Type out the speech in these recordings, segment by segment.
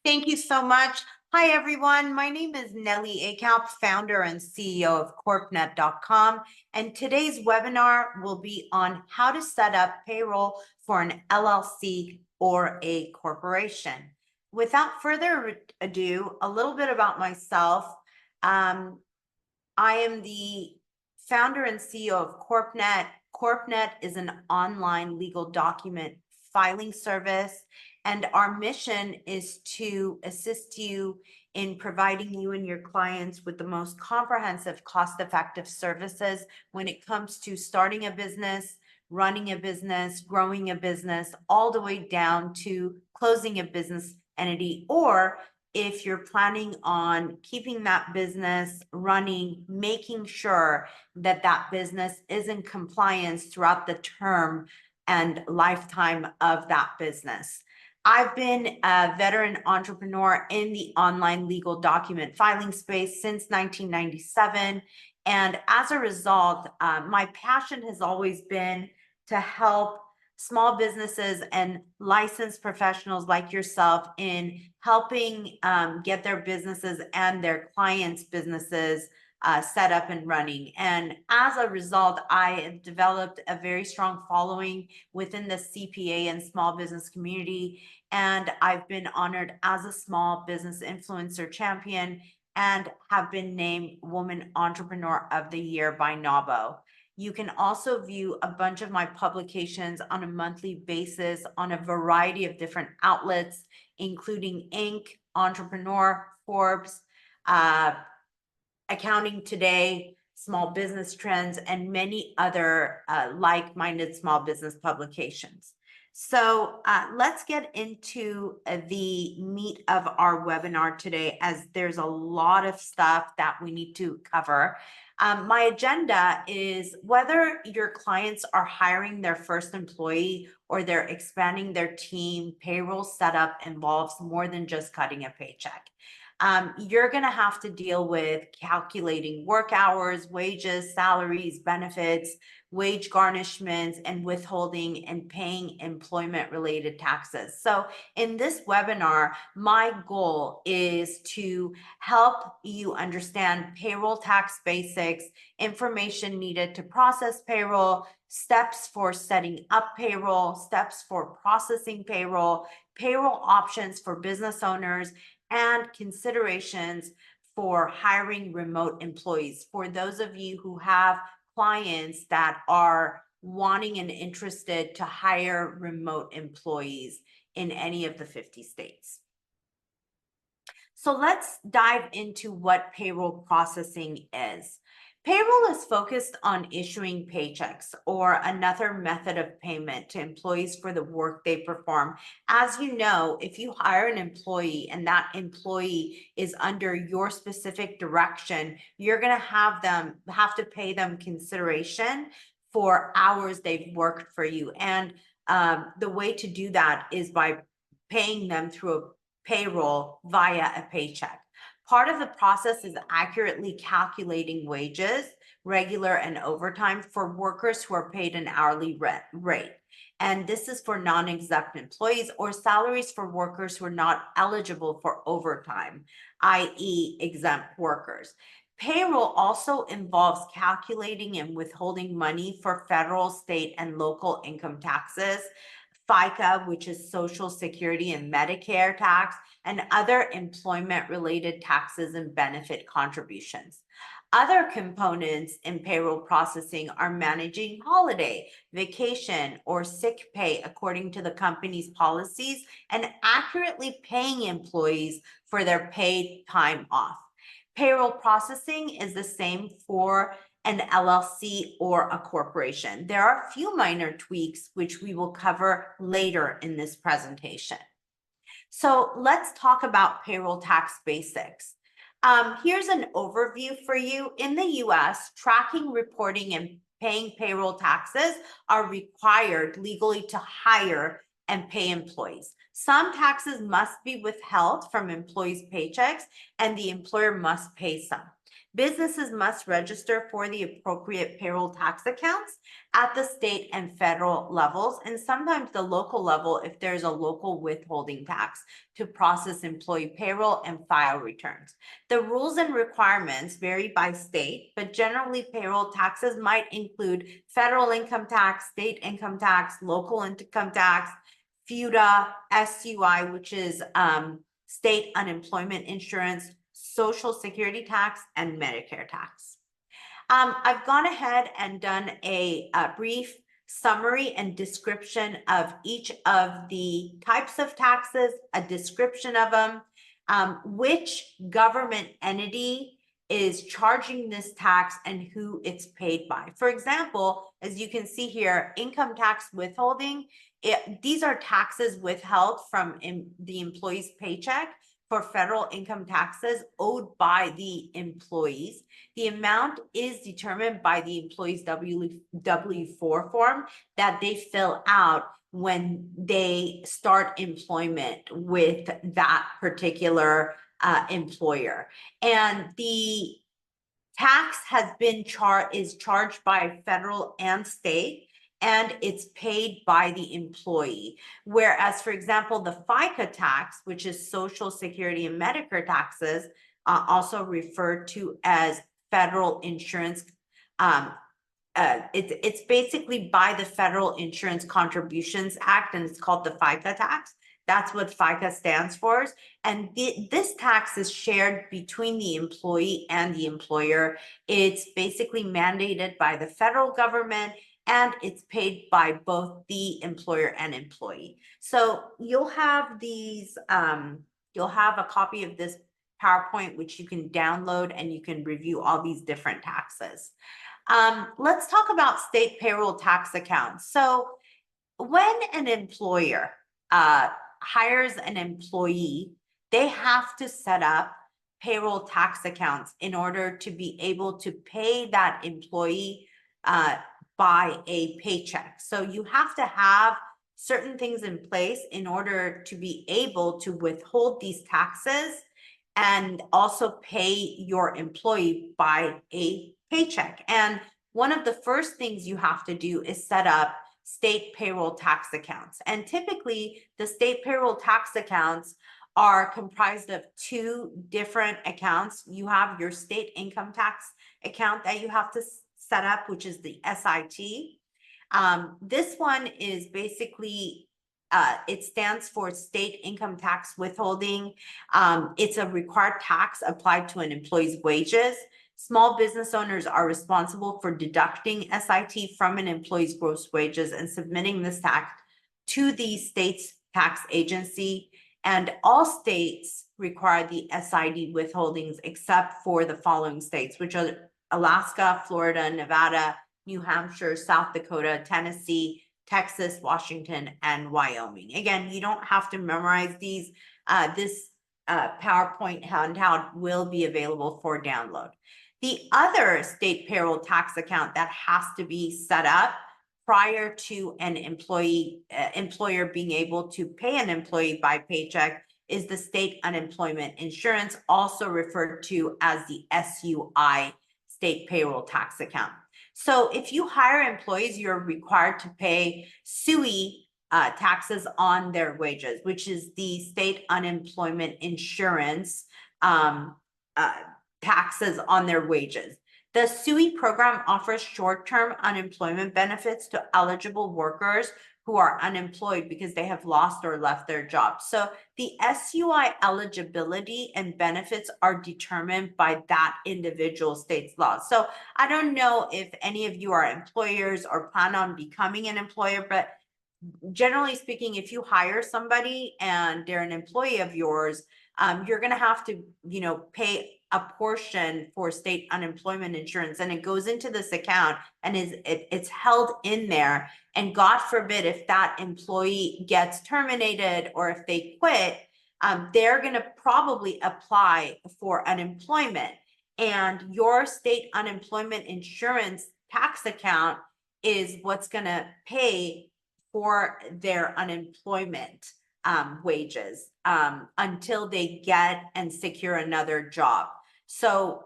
Thank you so much. Hi, everyone. My name is Nellie Akalp, founder and CEO of CorpNet.com. And today's webinar will be on how to set up payroll for an LLC or a corporation. Without further ado, a little bit about myself. I am the founder and CEO of CorpNet. CorpNet is an online legal document filing service, and our mission is to assist you in providing you and your clients with the most comprehensive, cost-effective services when it comes to starting a business, running a business, growing a business, all the way down to closing a business entity, or if you're planning on keeping that business running, making sure that that business is in compliance throughout the term and lifetime of that business. I've been a veteran entrepreneur in the online legal document filing space since 1997. And as a result, my passion has always been to help small businesses and licensed professionals like yourself in helping get their businesses and their clients' businesses set up and running. And as a result, I have developed a very strong following within the CPA and small business community. And I've been honored as a small business influencer champion and have been named Woman Entrepreneur of the Year by NABO. You can also view a bunch of my publications on a monthly basis on a variety of different outlets, including Inc., Entrepreneur, Forbes, Accounting Today, Small Business Trends, and many other like-minded small business publications. So let's get into the meat of our webinar today, as there's a lot of stuff that we need to cover. My agenda is whether your clients are hiring their first employee or they're expanding their team, payroll setup involves more than just cutting a paycheck. You're going to have to deal with calculating work hours, wages, salaries, benefits, wage garnishments, and withholding and paying employment-related taxes. So in this webinar, my goal is to help you understand payroll tax basics, information needed to process payroll, steps for setting up payroll, steps for processing payroll, payroll options for business owners, and considerations for hiring remote employees. For those of you who have clients that are wanting and interested to hire remote employees in any of the 50 states. So let's dive into what payroll processing is. Payroll is focused on issuing paychecks or another method of payment to employees for the work they perform. As you know, if you hire an employee and that employee is under your specific direction, you're going to have to pay them consideration for hours they've worked for you. And the way to do that is by paying them through a payroll via a paycheck. Part of the process is accurately calculating wages, regular and overtime, for workers who are paid an hourly rate. And this is for non-exempt employees, or salaries for workers who are not eligible for overtime, i.e. exempt workers. Payroll also involves calculating and withholding money for federal, state, and local income taxes, FICA, which is Social Security and Medicare tax, and other employment-related taxes and benefit contributions. Other components in payroll processing are managing holiday, vacation, or sick pay according to the company's policies, and accurately paying employees for their paid time off. Payroll processing is the same for an LLC or a corporation. There are a few minor tweaks which we will cover later in this presentation. So let's talk about payroll tax basics. Here's an overview for you. In the US, tracking, reporting, and paying payroll taxes are required legally to hire and pay employees. Some taxes must be withheld from employees' paychecks, and the employer must pay some. businesses must register for the appropriate payroll tax accounts at the state and federal levels, and sometimes the local level if there's a local withholding tax to process employee payroll and file returns. The rules and requirements vary by state, but generally payroll taxes might include federal income tax, state income tax, local income tax, FUTA, SUI, which is state unemployment insurance, Social Security tax, and Medicare tax. I've gone ahead and done a brief summary and description of each of the types of taxes, a description of them, which government entity is charging this tax and who it's paid by. For example, as you can see here, income tax withholding, these are taxes withheld from the employee's paycheck for federal income taxes owed by the employees. The amount is determined by the employee's W-4 form that they fill out when they start employment with that particular employer. And the tax has been charged by federal and state, and it's paid by the employee. Whereas, for example, the FICA tax, which is Social Security and Medicare taxes, also referred to as federal insurance. It's basically by the Federal Insurance Contributions Act, and it's called the FICA tax. That's what FICA stands for. And this tax is shared between the employee and the employer. It's basically mandated by the federal government, and it's paid by both the employer and employee. So you'll have these, you'll have a copy of this PowerPoint, which you can download, and you can review all these different taxes. Let's talk about state payroll tax accounts. So when an employer hires an employee, they have to set up payroll tax accounts in order to be able to pay that employee by a paycheck. So you have to have certain things in place in order to be able to withhold these taxes and also pay your employee by a paycheck. And one of the first things you have to do is set up state payroll tax accounts. And typically the state payroll tax accounts are comprised of two different accounts. You have your state income tax account that you have to set up, which is the SIT. This one is basically, it stands for state income tax withholding. It's a required tax applied to an employee's wages. Small business owners are responsible for deducting SIT from an employee's gross wages and submitting this tax to the state's tax agency. And all states require the SID withholdings except for the following states, which are Alaska, Florida, Nevada, New Hampshire, South Dakota, Tennessee, Texas, Washington, and Wyoming. Again, you don't have to memorize these. This PowerPoint handout will be available for download. The other state payroll tax account that has to be set up prior to an employer being able to pay an employee by paycheck is the state unemployment insurance, also referred to as the SUI, state payroll tax account. So if you hire employees, you're required to pay SUI taxes on their wages, which is the state unemployment insurance taxes on their wages. The SUI program offers short-term unemployment benefits to eligible workers who are unemployed because they have lost or left their job. So the SUI eligibility and benefits are determined by that individual state's law. So I don't know if any of you are employers or plan on becoming an employer, but generally speaking, if you hire somebody and they're an employee of yours, you're going to have to, pay a portion for state unemployment insurance, and it goes into this account and it's held in there. And God forbid if that employee gets terminated or if they quit, they're going to probably apply for unemployment, and your state unemployment insurance tax account is what's going to pay for their unemployment wages until they get and secure another job. So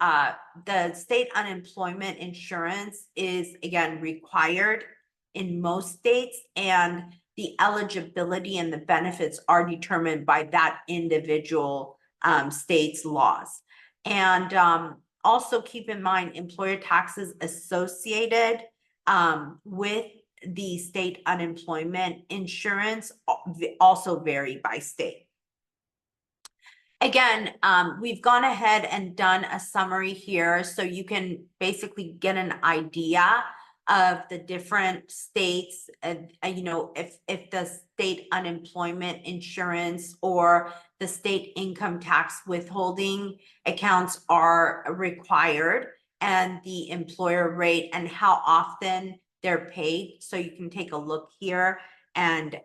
the state unemployment insurance is, again, required in most states, and the eligibility and the benefits are determined by that individual state's laws. And also keep in mind, employer taxes associated with the state unemployment insurance also vary by state. Again, we've gone ahead and done a summary here so you can basically get an idea of the different states, you know, if the state unemployment insurance or the state income tax withholding accounts are required, and the employer rate and how often they're paid. So you can take a look here and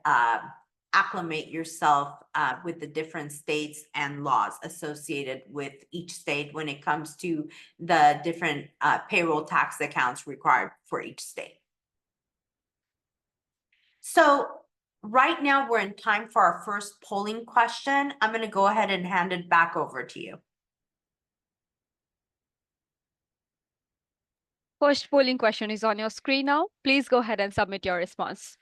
acclimate yourself with the different states and laws associated with each state when it comes to the different payroll tax accounts required for each state. So right now we're in time for our first polling question. I'm going to go ahead and hand it back over to you. First polling question is on your screen now. Please go ahead and submit your response.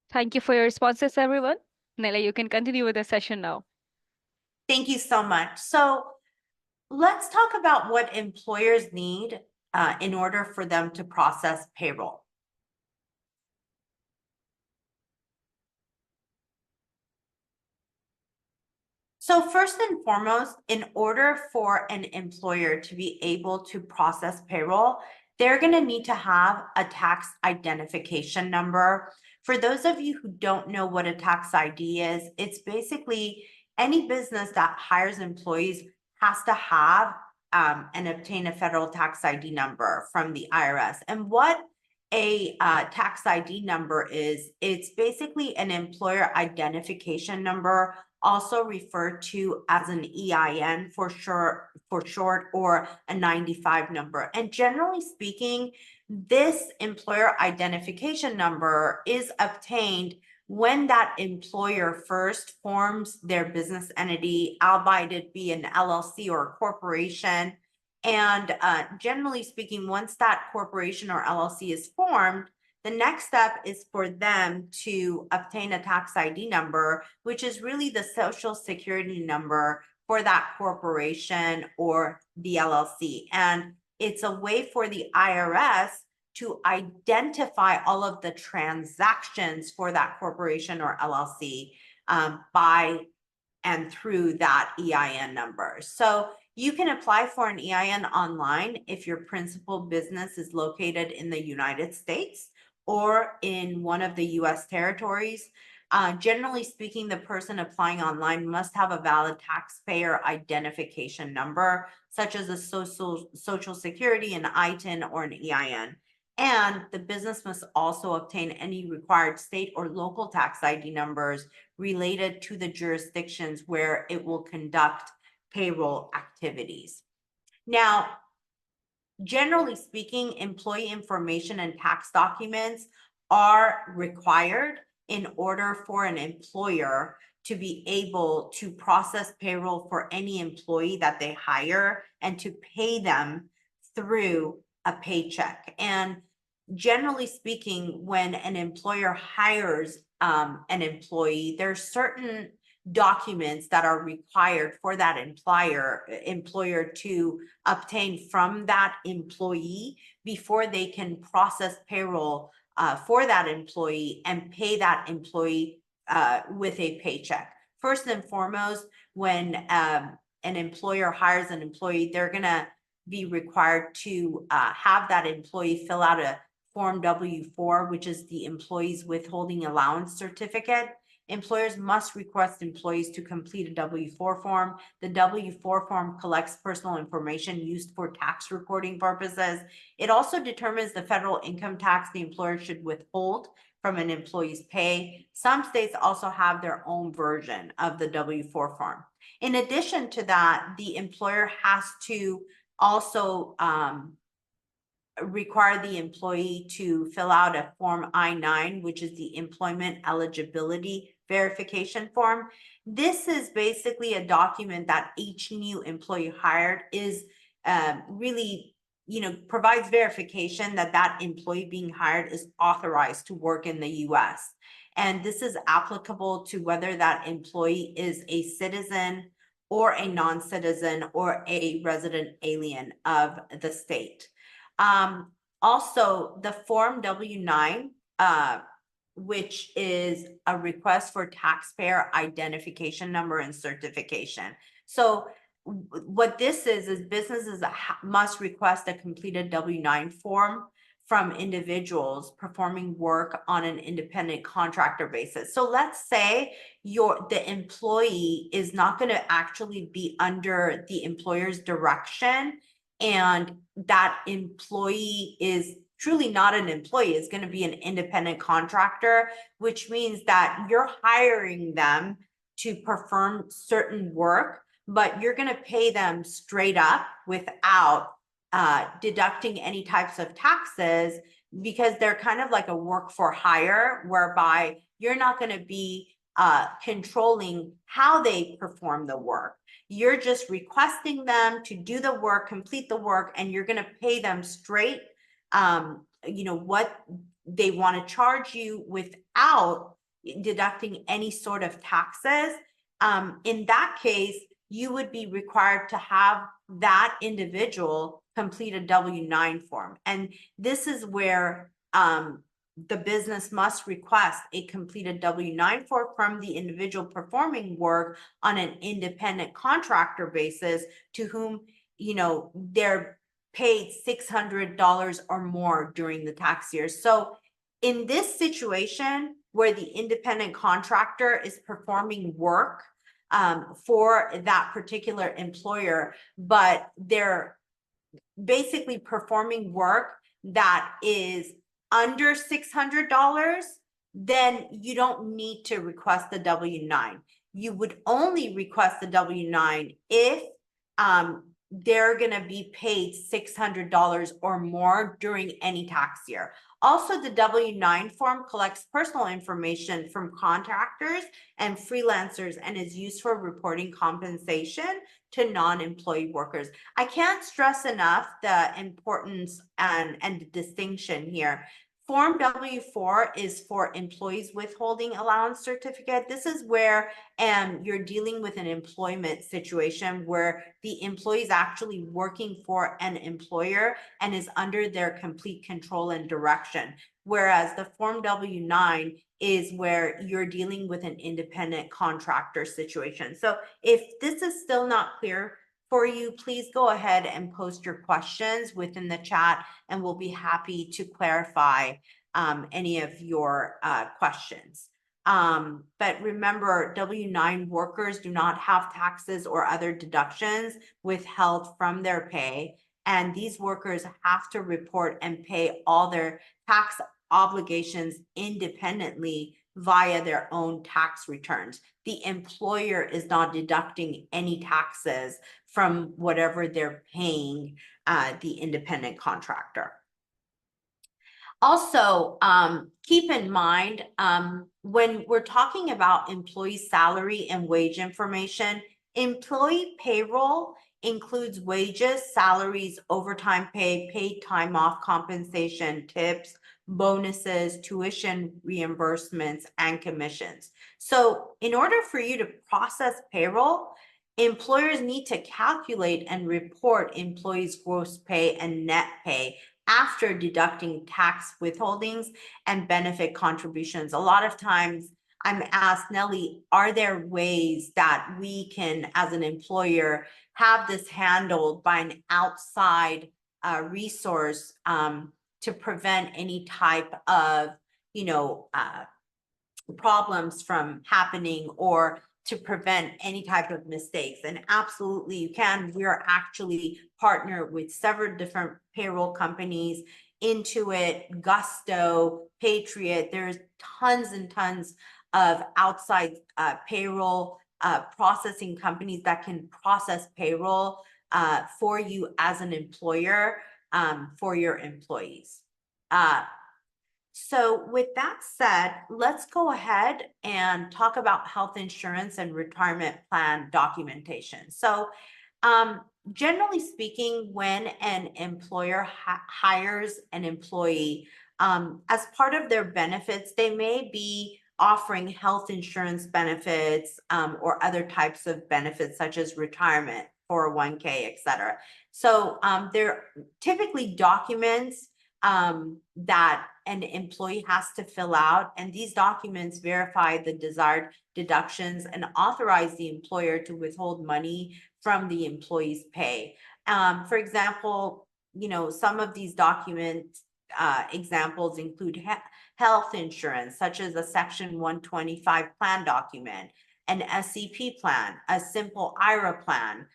Thank you for your responses, everyone. Nellie, you can continue with the session now. Thank you so much. So let's talk about what employers need in order for them to process payroll. So first and foremost, in order for an employer to be able to process payroll, they're going to need to have a tax identification number. For those of you who don't know what a tax ID is, it's basically any business that hires employees has to have and obtain a federal tax ID number from the IRS. And what a tax ID number is, it's basically an employer identification number, also referred to as an EIN for short, or a 95 number. And generally speaking, this employer identification number is obtained when that employer first forms their business entity, albeit it be an LLC or a corporation. And generally speaking, once that corporation or LLC is formed, the next step is for them to obtain a tax ID number, which is really the social security number for that corporation or the LLC. And it's a way for the IRS to identify all of the transactions for that corporation or LLC by and through that EIN number. So you can apply for an EIN online if your principal business is located in the United States or in one of the US territories. Generally speaking, the person applying online must have a valid taxpayer identification number, such as a social security, an ITIN, or an EIN. And the business must also obtain any required state or local tax ID numbers related to the jurisdictions where it will conduct payroll activities. Now, generally speaking, employee information and tax documents are required in order for an employer to be able to process payroll for any employee that they hire and to pay them through a paycheck. And generally speaking, when an employer hires an employee, there's certain documents that are required for that employer to obtain from that employee before they can process payroll for that employee and pay that employee with a paycheck. First and foremost, when an employer hires an employee, they're going to be required to have that employee fill out a Form W-4, which is the employee's withholding allowance certificate. employers must request employees to complete a W-4 form. The W-4 form collects personal information used for tax recording purposes. It also determines the federal income tax the employer should withhold from an employee's pay. Some states also have their own version of the W-4 form. In addition to that, the employer has to also require the employee to fill out a Form I-9, which is the Employment Eligibility Verification Form. This is basically a document that each new employee hired is really, provides verification that that employee being hired is authorized to work in the U.S. And this is applicable to whether that employee is a citizen or a non-citizen or a resident alien of the state. Also, the Form W-9, which is a request for taxpayer identification number and certification. So what this is businesses must request a completed W-9 form from individuals performing work on an independent contractor basis. So let's say the employee is not going to actually be under the employer's direction, and that employee is truly not an employee, is going to be an independent contractor, which means that you're hiring them to perform certain work, but you're going to pay them straight up without deducting any types of taxes, because they're kind of like a work for hire, whereby you're not going to be controlling how they perform the work. You're just requesting them to do the work, complete the work, and you're going to pay them straight, what they want to charge you without deducting any sort of taxes. In that case, you would be required to have that individual complete a W-9 form. And this is where the business must request a completed W-9 form from the individual performing work on an independent contractor basis, to whom, they're paid $600 or more during the tax year. So in this situation where the independent contractor is performing work for that particular employer, but they're basically performing work that is under $600, then you don't need to request the W-9. You would only request the W-9 if they're going to be paid $600 or more during any tax year. Also, the W-9 form collects personal information from contractors and freelancers and is used for reporting compensation to non-employee workers. I can't stress enough the importance and the distinction here. Form W-4 is for employees withholding allowance certificate. This is where you're dealing with an employment situation where the employee is actually working for an employer and is under their complete control and direction. Whereas the Form W-9 is where you're dealing with an independent contractor situation. So if this is still not clear for you, please go ahead and post your questions within the chat, and we'll be happy to clarify any of your questions. But remember, W-9 workers do not have taxes or other deductions withheld from their pay, and these workers have to report and pay all their tax obligations independently via their own tax returns. The employer is not deducting any taxes from whatever they're paying the independent contractor. Also, keep in mind, when we're talking about employee salary and wage information, employee payroll includes wages, salaries, overtime pay, paid time off compensation, tips, bonuses, tuition reimbursements, and commissions. So in order for you to process payroll, employers need to calculate and report employees' gross pay and net pay after deducting tax withholdings and benefit contributions. A lot of times I'm asked, Nellie, are there ways that we can, as an employer, have this handled by an outside resource to prevent any type of, problems from happening or to prevent any type of mistakes. And absolutely you can. We are actually partnered with several different payroll companies, Intuit, Gusto, Patriot. There's tons and tons of outside payroll processing companies that can process payroll for you as an employer for your employees. So with that said, let's go ahead and talk about health insurance and retirement plan documentation. So generally speaking, when an employer hires an employee, as part of their benefits, they may be offering health insurance benefits or other types of benefits such as retirement, 401k, et cetera. So they're typically documents that an employee has to fill out, and these documents verify the desired deductions and authorize the employer to withhold money from the employee's pay. For example, some of these documents examples include health insurance, such as a Section 125 plan document, an SEP plan, a simple IRA plan,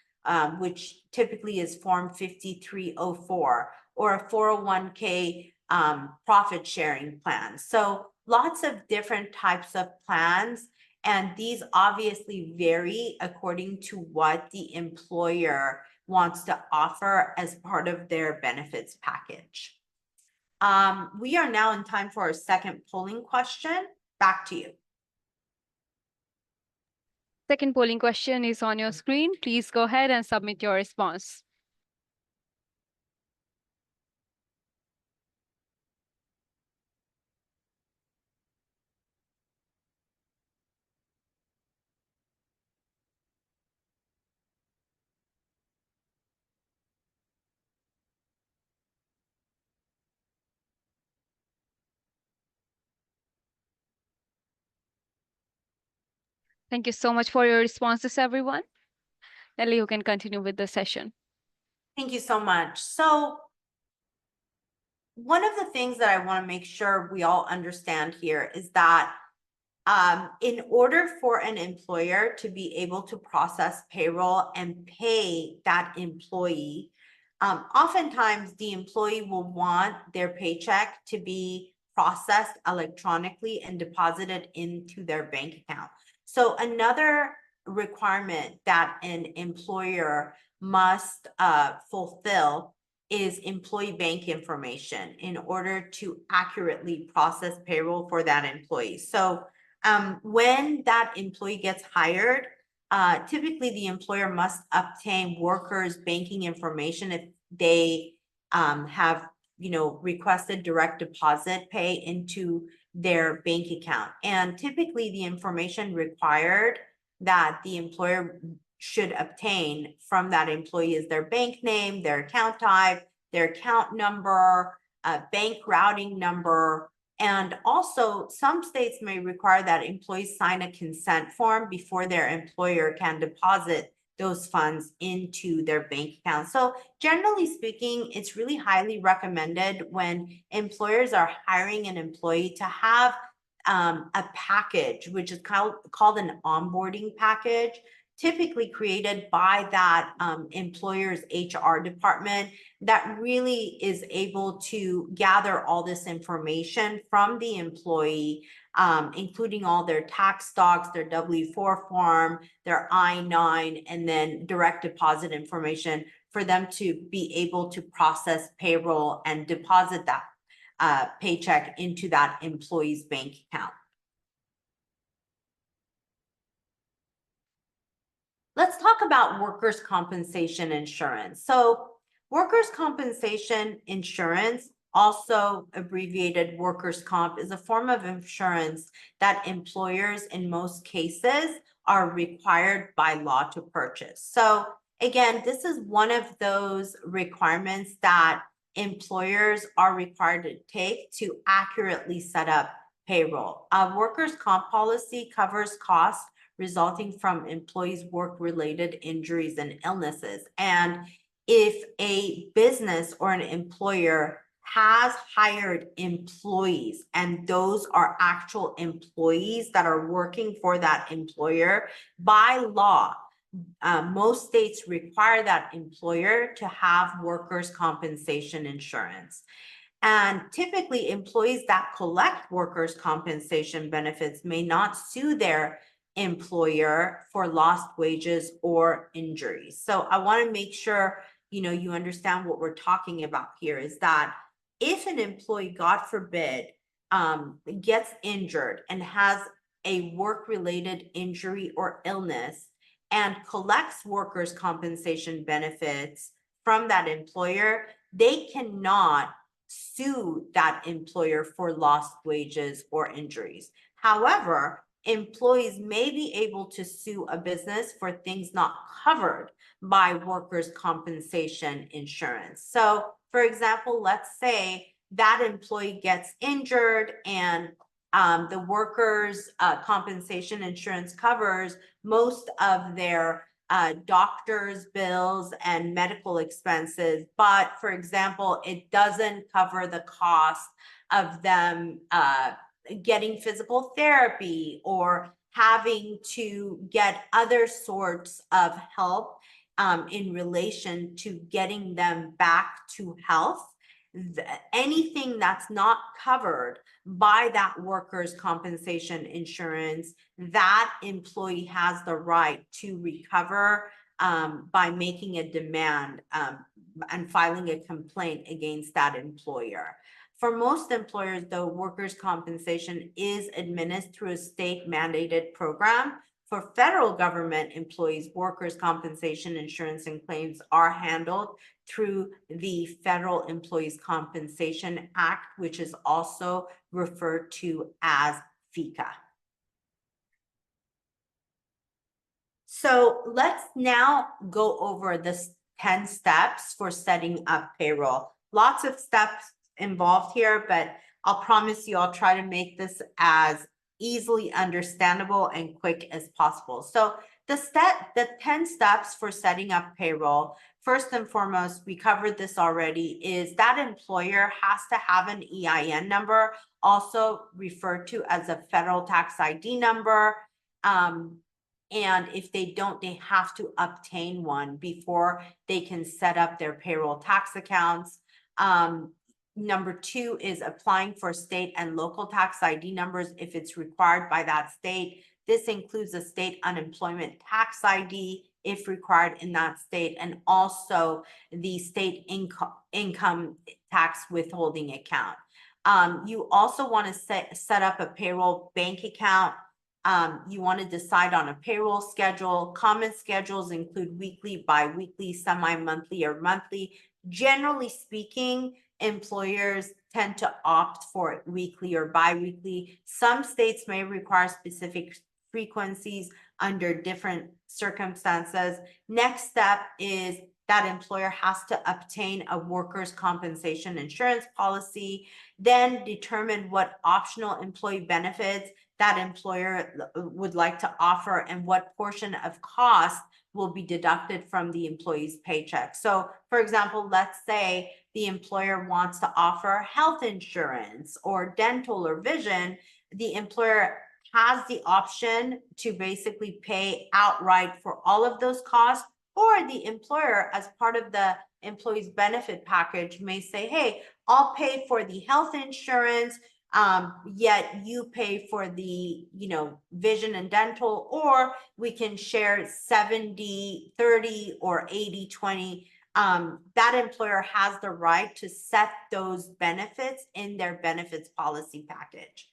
which typically is Form 5304, or a 401k profit sharing plan. So lots of different types of plans, and these obviously vary according to what the employer wants to offer as part of their benefits package. We are now in time for our second polling question. Back to you. Second polling question is on your screen. Please go ahead and submit your response. Thank you so much for your responses, everyone. Nellie, you can continue with the session. Thank you so much. So one of the things that I want to make sure we all understand here is that in order for an employer to be able to process payroll and pay that employee, oftentimes the employee will want their paycheck to be processed electronically and deposited into their bank account. So another requirement that an employer must fulfill is employee bank information in order to accurately process payroll for that employee. So when that employee gets hired, typically the employer must obtain workers' banking information if they have, requested direct deposit pay into their bank account. And typically the information required that the employer should obtain from that employee is their bank name, their account type, their account number, bank routing number. And also some states may require that employees sign a consent form before their employer can deposit those funds into their bank account. So generally speaking, it's really highly recommended when employers are hiring an employee to have a package, which is called an onboarding package, typically created by that employer's HR department, that really is able to gather all this information from the employee, including all their tax docs, their W-4 form, their I-9, and then direct deposit information for them to be able to process payroll and deposit that paycheck into that employee's bank account. Let's talk about workers' compensation insurance. So workers' compensation insurance, also abbreviated workers' comp, is a form of insurance that employers in most cases are required by law to purchase. So again, this is one of those requirements that employers are required to take to accurately set up payroll. A workers' comp policy covers costs resulting from employees' work-related injuries and illnesses. And if a business or an employer has hired employees, and those are actual employees that are working for that employer, by law, most states require that employer to have workers' compensation insurance. And typically, employees that collect workers' compensation benefits may not sue their employer for lost wages or injuries. So I want to make sure, you understand what we're talking about here is that if an employee, God forbid, gets injured and has a work-related injury or illness and collects workers' compensation benefits from that employer, they cannot sue that employer for lost wages or injuries. However, employees may be able to sue a business for things not covered by workers' compensation insurance. So, for example, let's say that employee gets injured and the workers' compensation insurance covers most of their doctor's bills and medical expenses. But for example, it doesn't cover the cost of them getting physical therapy or having to get other sorts of help in relation to getting them back to health. Anything that's not covered by that workers' compensation insurance, that employee has the right to recover by making a demand and filing a complaint against that employer. For most employers, though, workers' compensation is administered through a state mandated program. For federal government employees, workers' compensation insurance and claims are handled through the Federal Employees Compensation Act, which is also referred to as FECA. So let's now go over the 10 steps for setting up payroll. Lots of steps involved here, but I'll promise you I'll try to make this as easily understandable and quick as possible. So the 10 steps for setting up payroll, first and foremost, we covered this already, is that employer has to have an EIN number, also referred to as a federal tax ID number. And if they don't, they have to obtain one before they can set up their payroll tax accounts. Number 2 is applying for state and local tax ID numbers if it's required by that state. This includes a state unemployment tax ID if required in that state, and also the state income tax withholding account. You also want to set up a payroll bank account. You want to decide on a payroll schedule. Common schedules include weekly, bi-weekly, semi-monthly, or monthly. Generally speaking, employers tend to opt for weekly or bi-weekly. Some states may require specific frequencies under different circumstances. Next step is that employer has to obtain a workers' compensation insurance policy, then determine what optional employee benefits that employer would like to offer and what portion of cost will be deducted from the employee's paycheck. So, for example, let's say the employer wants to offer health insurance or dental or vision. The employer has the option to basically pay outright for all of those costs, or the employer, as part of the employee's benefit package, may say, hey, I'll pay for the health insurance, yet you pay for the, vision and dental, or we can share 70-30 or 80-20. That employer has the right to set those benefits in their benefits policy package.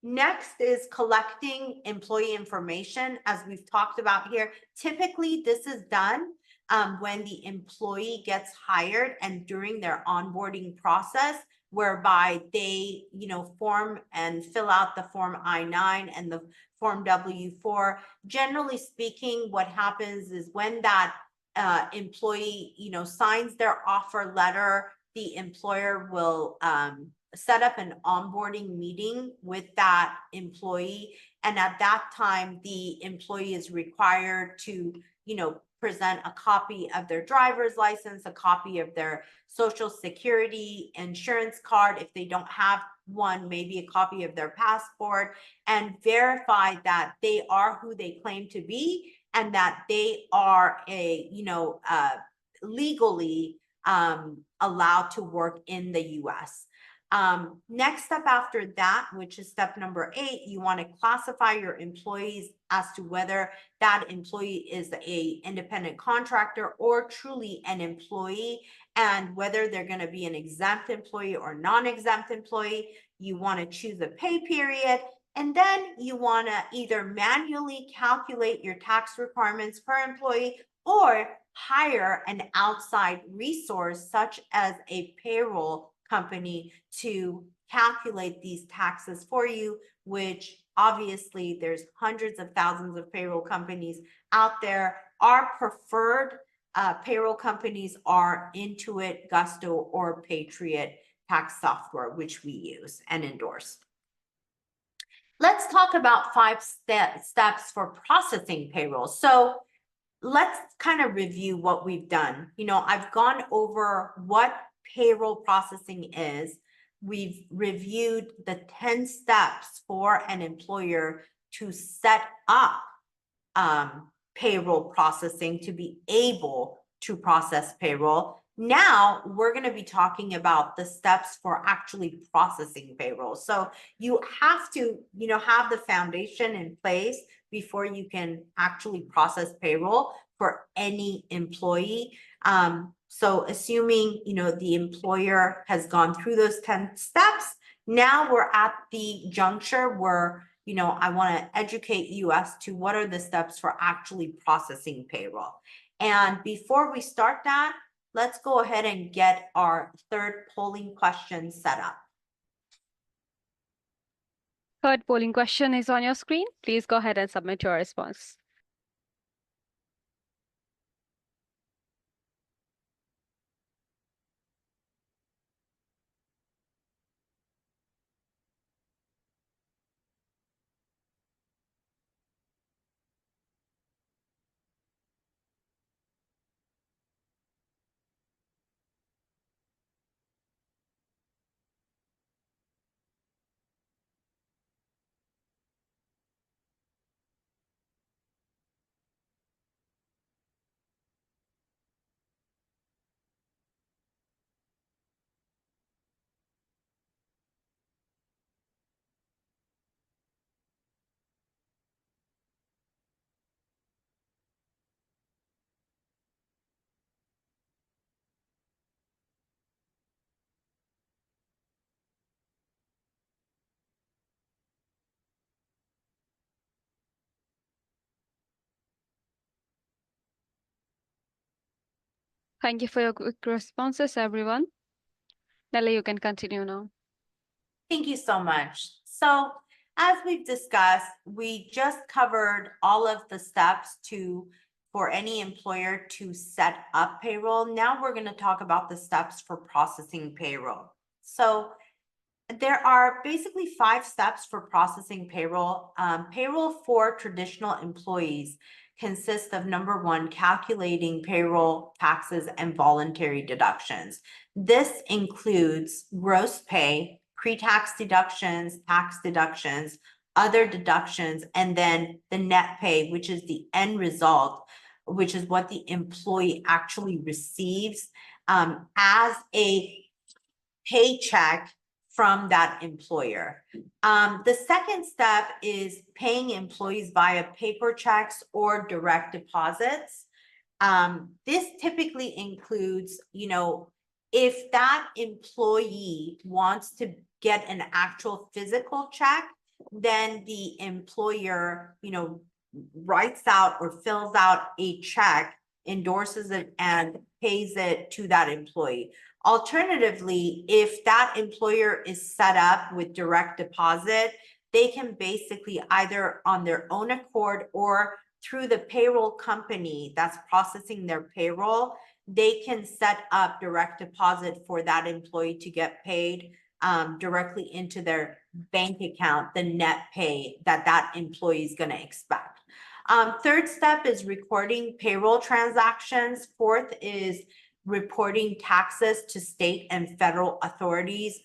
Next is collecting employee information, as we've talked about here. Typically, this is done when the employee gets hired and during their onboarding process, whereby they, form and fill out the Form I-9 and the Form W-4. Generally speaking, what happens is when that employee, signs their offer letter, the employer will set up an onboarding meeting with that employee. And at that time, the employee is required to, present a copy of their driver's license, a copy of their social security insurance card. If they don't have one, maybe a copy of their passport, and verify that they are who they claim to be and that they are legally allowed to work in the US. Next step after that, which is step number 8, you want to classify your employees as to whether that employee is a independent contractor or truly an employee, and whether they're going to be an exempt employee or non-exempt employee. You want to choose a pay period, and then you want to either manually calculate your tax requirements per employee or hire an outside resource such as a payroll company to calculate these taxes for you, which obviously there's hundreds of thousands of payroll companies out there. Our preferred payroll companies are Intuit, Gusto, or Patriot tax software, which we use and endorse. Let's talk about 5 steps for processing payroll. So let's kind of review what we've done. I've gone over what payroll processing is. We've reviewed the 10 steps for an employer to set up payroll processing to be able to process payroll. Now we're going to be talking about the steps for actually processing payroll. So you have to, have the foundation in place before you can actually process payroll for any employee. So assuming, the employer has gone through those 10 steps, now we're at the juncture where, I want to educate you as to what are the steps for actually processing payroll. And before we start that, let's go ahead and get our third polling question set up. Third polling question is on your screen. Please go ahead and submit your response. Thank you for your quick responses, everyone. Nellie, you can continue now. Thank you so much. So as we've discussed, we just covered all of the steps for any employer to set up payroll. Now we're going to talk about the steps for processing payroll. So there are basically 5 steps for processing payroll. Payroll for traditional employees consists of number 1, calculating payroll taxes and voluntary deductions. This includes gross pay, pre-tax deductions, tax deductions, other deductions, and then the net pay, which is the end result, which is what the employee actually receives as a paycheck from that employer. The second step is paying employees via paper checks or direct deposits. This typically includes, if that employee wants to get an actual physical check, then the employer, writes out or fills out a check, endorses it, and pays it to that employee. Alternatively, if that employer is set up with direct deposit, they can basically either on their own accord or through the payroll company that's processing their payroll, they can set up direct deposit for that employee to get paid directly into their bank account, the net pay that employee is going to expect. Third step is recording payroll transactions. Fourth is reporting taxes to state and federal authorities.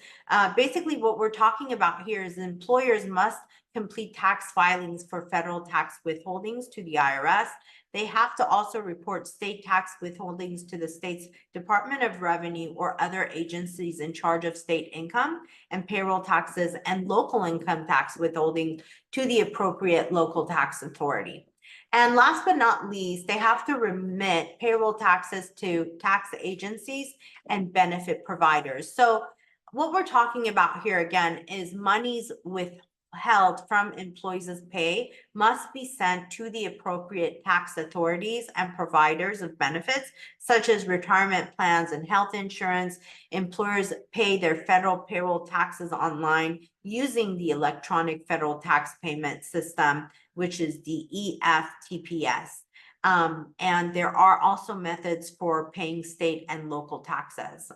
Basically, what we're talking about here is employers must complete tax filings for federal tax withholdings to the IRS. They have to also report state tax withholdings to the state's Department of Revenue or other agencies in charge of state income and payroll taxes and local income tax withholding to the appropriate local tax authority. And last but not least, they have to remit payroll taxes to tax agencies and benefit providers. So what we're talking about here again is monies withheld from employees' pay must be sent to the appropriate tax authorities and providers of benefits, such as retirement plans and health insurance. Employers pay their federal payroll taxes online using the electronic federal tax payment system, which is the EFTPS. And there are also methods for paying state and local taxes.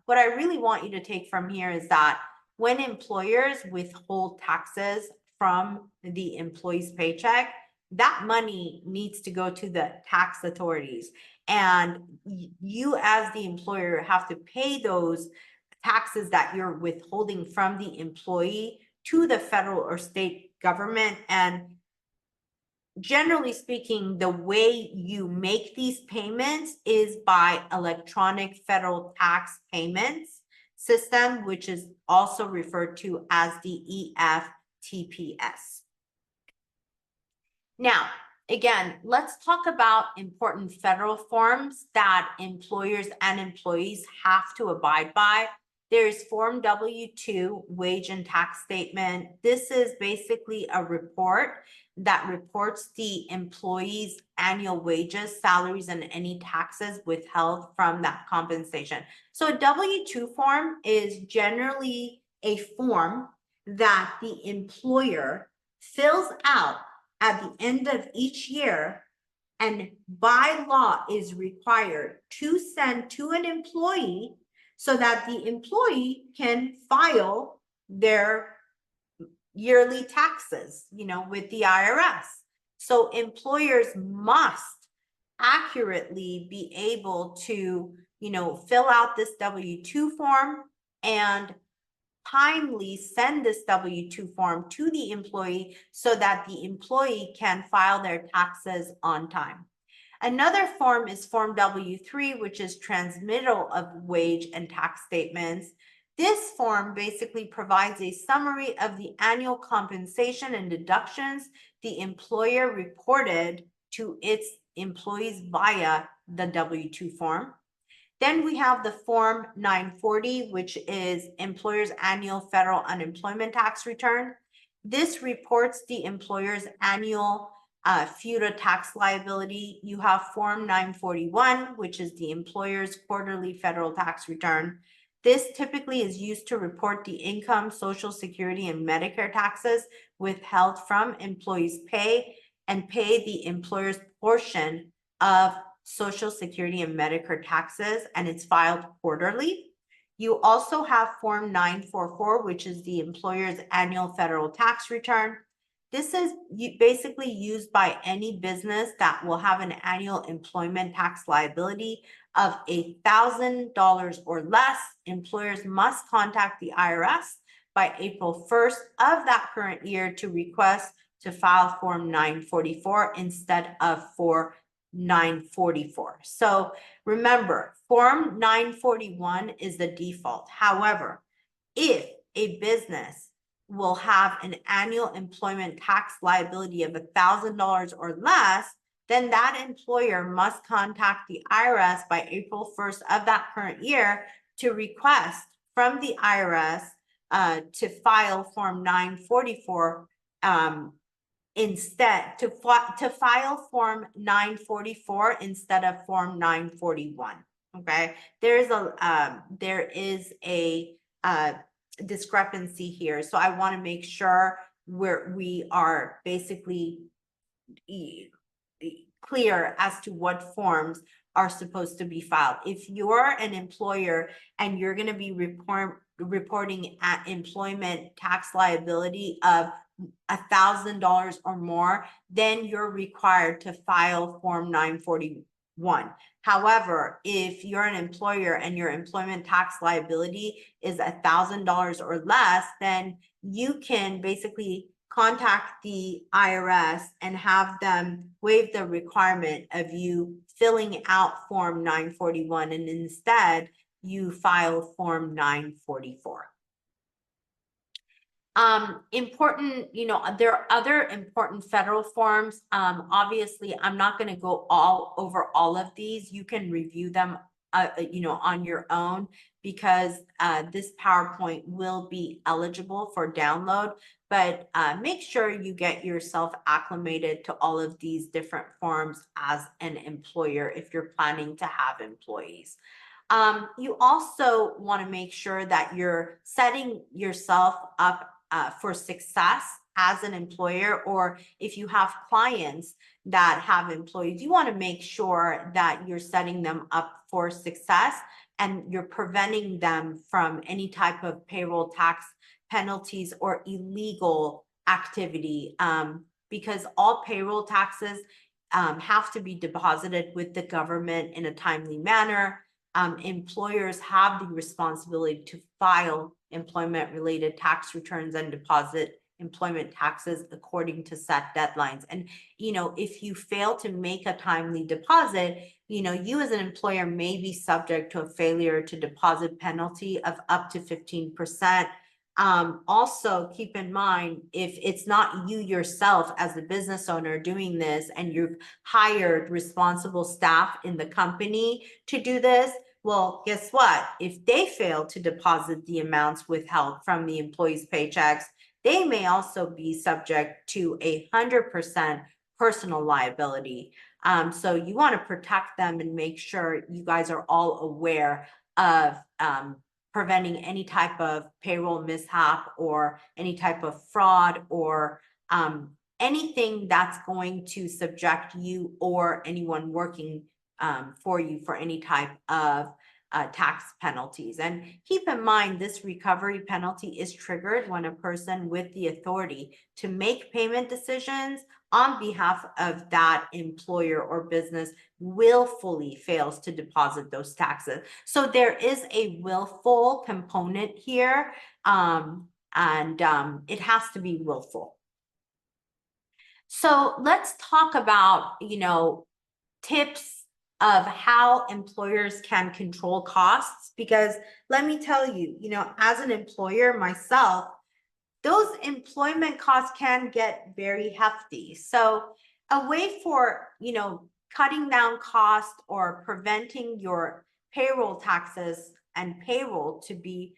What I really want you to take from here is that when employers withhold taxes from the employee's paycheck, that money needs to go to the tax authorities. And you as the employer have to pay those taxes that you're withholding from the employee to the federal or state government. And generally speaking, the way you make these payments is by electronic federal tax payments system, which is also referred to as the EFTPS. Now, again, let's talk about important federal forms that employers and employees have to abide by. There's Form W-2, wage and tax statement. This is basically a report that reports the employee's annual wages, salaries, and any taxes withheld from that compensation. So a W-2 form is generally a form that the employer fills out at the end of each year and by law is required to send to an employee so that the employee can file their yearly taxes, with the IRS. So employers must accurately be able to, fill out this W-2 form and timely send this W-2 form to the employee so that the employee can file their taxes on time. Another form is Form W-3, which is transmittal of wage and tax statements. This form basically provides a summary of the annual compensation and deductions the employer reported to its employees via the W-2 form. Then we have the Form 940, which is employer's annual federal unemployment tax return. This reports the employer's annual FUTA tax liability. You have Form 941, which is the employer's quarterly federal tax return. This typically is used to report the income, Social Security, and Medicare taxes withheld from employees' pay and pay the employer's portion of Social Security and Medicare taxes, and it's filed quarterly. You also have Form 944, which is the employer's annual federal tax return. This is basically used by any business that will have an annual employment tax liability of $1,000 or less. Employers must contact the IRS by April 1st of that current year to request to file Form 944 instead of Form 944. So remember, Form 941 is the default. However, if a business will have an annual employment tax liability of $1,000 or less, then that employer must contact the IRS by April 1st of that current year to request from the IRS to file Form 944 instead, to file Form 944 instead of Form 941. Okay, there is a discrepancy here, so I want to make sure we are basically clear as to what forms are supposed to be filed. If you're an employer and you're going to be reporting at employment tax liability of $1,000 or more, then you're required to file Form 941. However, if you're an employer and your employment tax liability is $1,000 or less, then you can basically contact the IRS and have them waive the requirement of you filling out Form 941, and instead you file Form 944. Important, there are other important federal forms. Obviously, I'm not going to go over all of these. You can review them, on your own, because this PowerPoint will be eligible for download. But make sure you get yourself acclimated to all of these different forms as an employer if you're planning to have employees. You also want to make sure that you're setting yourself up for success as an employer, or if you have clients that have employees, you want to make sure that you're setting them up for success and you're preventing them from any type of payroll tax penalties or illegal activity, because all payroll taxes have to be deposited with the government in a timely manner. Employers have the responsibility to file employment-related tax returns and deposit employment taxes according to set deadlines. And, if you fail to make a timely deposit, you as an employer may be subject to a failure to deposit penalty of up to 15%. Also keep in mind, if it's not you yourself as the business owner doing this and you've hired responsible staff in the company to do this, well, guess what? If they fail to deposit the amounts withheld from the employees' paychecks, they may also be subject to 100% personal liability. So you want to protect them and make sure you guys are all aware of preventing any type of payroll mishap or any type of fraud or anything that's going to subject you or anyone working for you for any type of tax penalties. And keep in mind, this recovery penalty is triggered when a person with the authority to make payment decisions on behalf of that employer or business willfully fails to deposit those taxes. So there is a willful component here, and it has to be willful. So let's talk about, tips of how employers can control costs, because let me tell you, as an employer myself, those employment costs can get very hefty. So a way for, cutting down cost or preventing your payroll taxes and payroll to be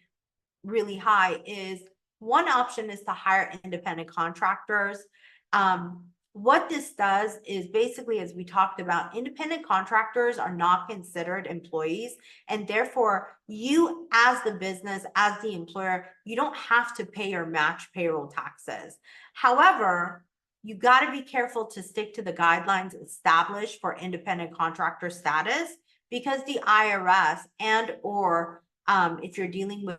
really high is, one option is to hire independent contractors. What this does is basically, as we talked about, independent contractors are not considered employees, and therefore you as the business, as the employer, you don't have to pay or match payroll taxes. However, you got to be careful to stick to the guidelines established for independent contractor status, because the IRS and or if you're dealing with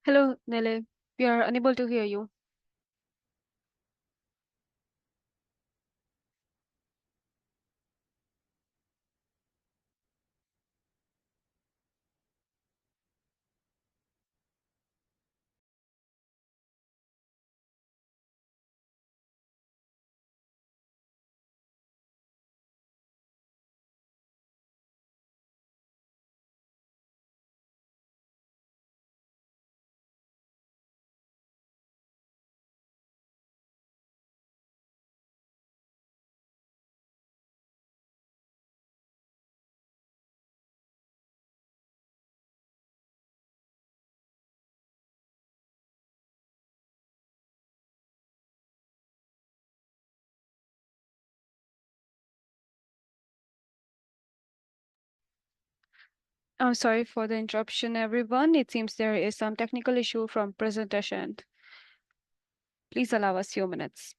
Hello, Nellie. We are unable to hear you. I'm sorry for the interruption, everyone. It seems there is some technical issue from presentation. Please allow us a few minutes.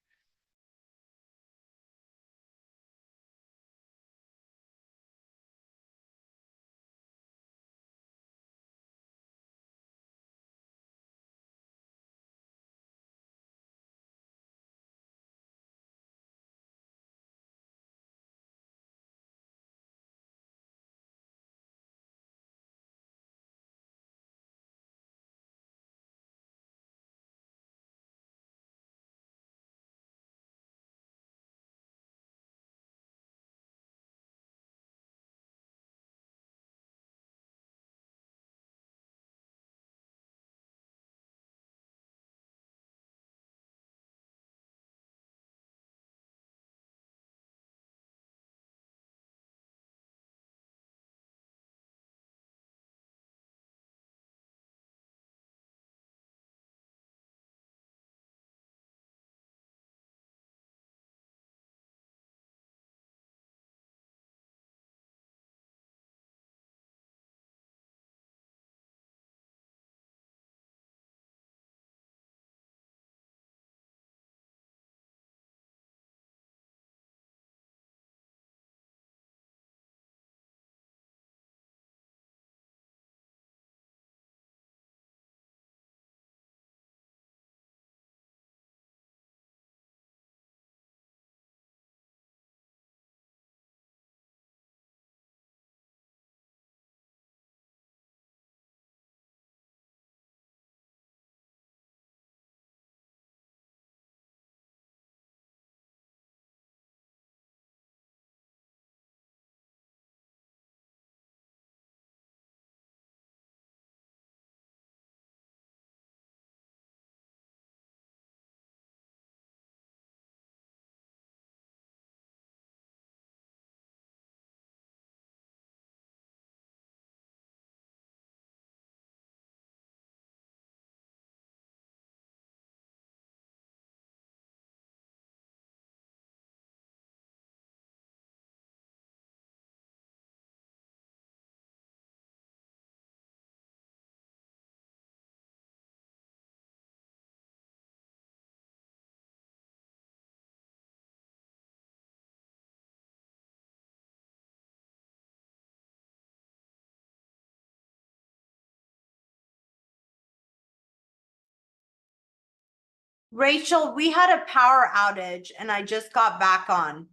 Rachel, we had a power outage and I just got back on.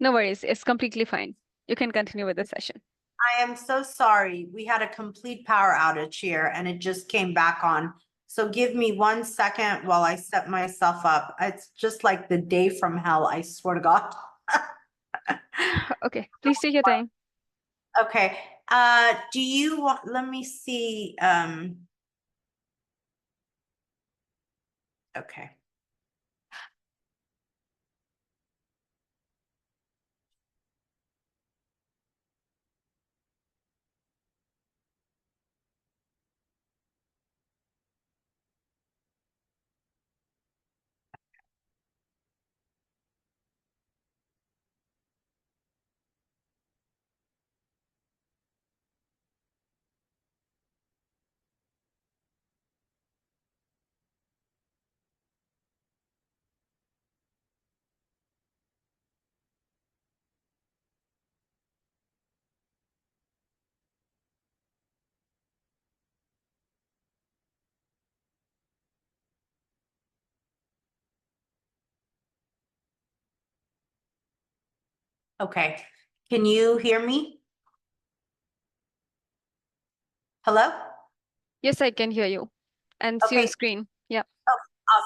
No worries, it's completely fine. You can continue with the session. I am so sorry. We had a complete power outage here and it just came back on. So give me 1 second while I set myself up. It's just like the day from hell, I swear to God. Okay, please take your time. Okay, do you want, let me see, okay. Okay, can you hear me? Hello? Yes, I can hear you and see your Okay, screen. Yeah.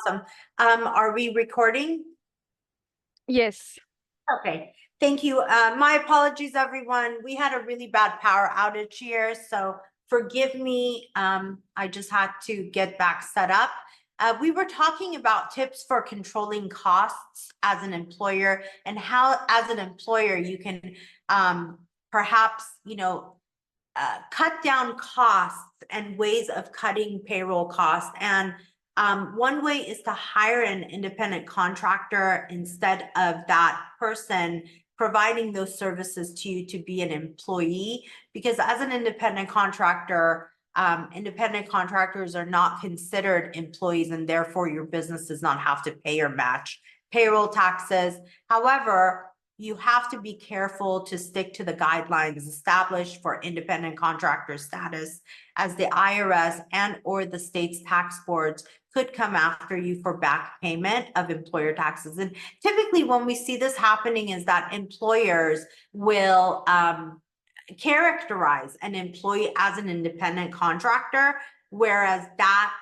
awesome. Are we recording? Yes. Okay, thank you. My apologies, everyone. We had a really bad power outage here, so forgive me. I just had to get back set up. We were talking about tips for controlling costs as an employer and how, as an employer, you can perhaps, cut down costs and ways of cutting payroll costs. And one way is to hire an independent contractor instead of that person providing those services to you to be an employee. Because as an independent contractor, independent contractors are not considered employees, and therefore your business does not have to pay or match payroll taxes. However, you have to be careful to stick to the guidelines established for independent contractor status, as the IRS and or the state's tax boards could come after you for back payment of employer taxes. And typically when we see this happening is that employers will characterize an employee as an independent contractor, whereas that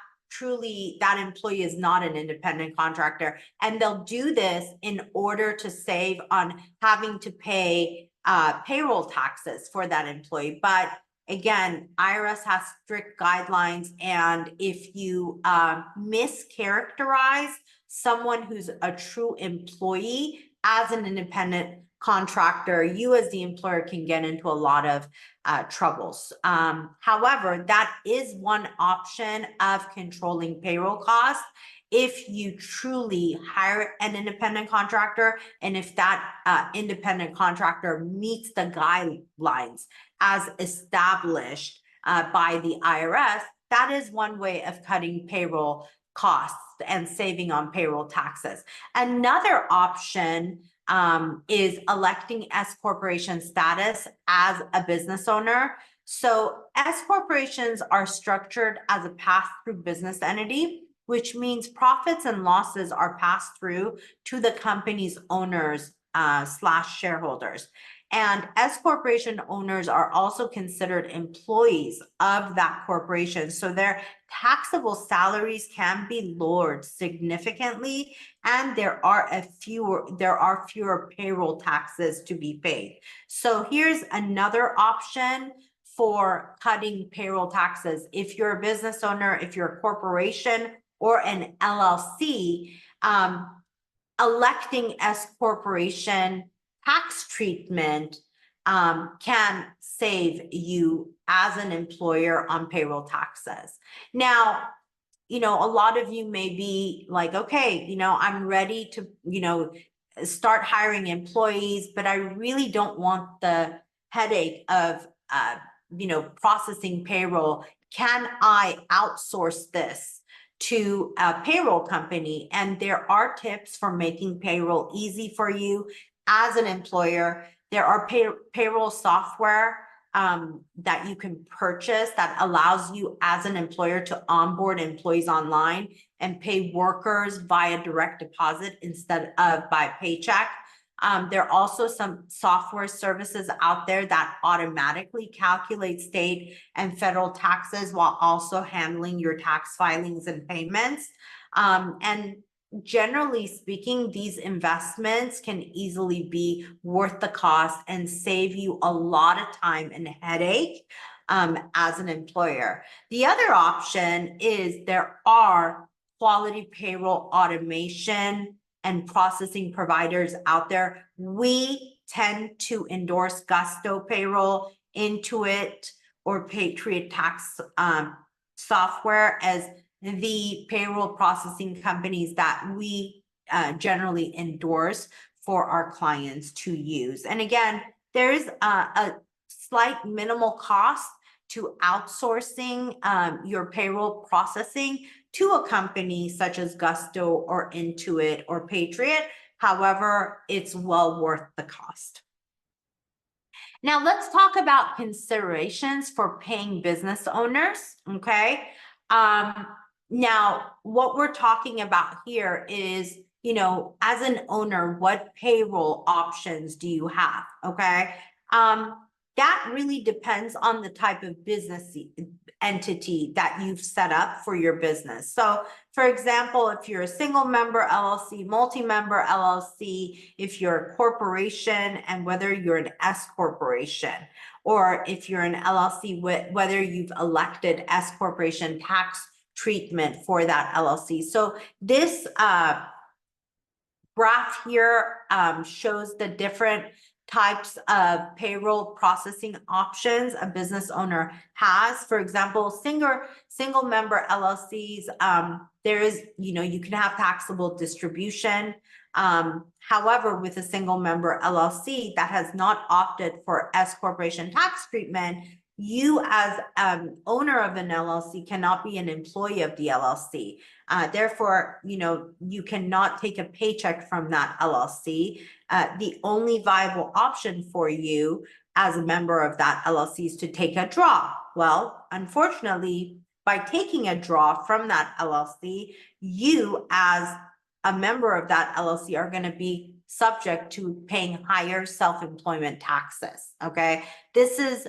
employee is not an independent contractor. And they'll do this in order to save on having to pay payroll taxes for that employee. But again, IRS has strict guidelines, and if you mischaracterize someone who's a true employee as an independent contractor, you as the employer can get into a lot of troubles. However, that is one option of controlling payroll costs if you truly hire an independent contractor, and if that independent contractor meets the guidelines as established by the IRS. That is one way of cutting payroll costs and saving on payroll taxes. Another option is electing S corporation status as a business owner. So S corporations are structured as a pass-through business entity, which means profits and losses are passed through to the company's owners / shareholders. And S corporation owners are also considered employees of that corporation. So their taxable salaries can be lowered significantly, and there are fewer payroll taxes to be paid. So here's another option for cutting payroll taxes. If you're a business owner, if you're a corporation or an LLC, electing S corporation tax treatment can save you as an employer on payroll taxes. Now, a lot of you may be like, okay, I'm ready to, start hiring employees, but I really don't want the headache of, processing payroll. Can I outsource this to a payroll company? And there are tips for making payroll easy for you as an employer. There are payroll software that you can purchase that allows you as an employer to onboard employees online and pay workers via direct deposit instead of by paycheck. There are also some software services out there that automatically calculate state and federal taxes while also handling your tax filings and payments. And generally speaking, these investments can easily be worth the cost and save you a lot of time and headache as an employer. The other option is there are quality payroll automation and processing providers out there. We tend to endorse Gusto Payroll, Intuit, or Patriot Tax software as the payroll processing companies that we generally endorse for our clients to use. And again, there is a slight minimal cost to outsourcing your payroll processing to a company such as Gusto or Intuit or Patriot. However, it's well worth the cost. Now let's talk about considerations for paying business owners, okay? Now, what we're talking about here is, you know, as an owner, what payroll options do you have, okay? That really depends on the type of business entity that you've set up for your business. So, for example, if you're a single member LLC, multi-member LLC, if you're a corporation, and whether you're an S corporation, or if you're an LLC, whether you've elected S corporation tax treatment for that LLC. So this graph here shows the different types of payroll processing options a business owner has. For example, single member LLCs, there is, you know, you can have taxable distribution. However, with a single member LLC that has not opted for S corporation tax treatment, you as owner of an LLC cannot be an employee of the LLC. Therefore, you know, you cannot take a paycheck from that LLC. The only viable option for you as a member of that LLC is to take a draw. Well, unfortunately, by taking a draw from that LLC, you as a member of that LLC are going to be subject to paying higher self-employment taxes, okay? This is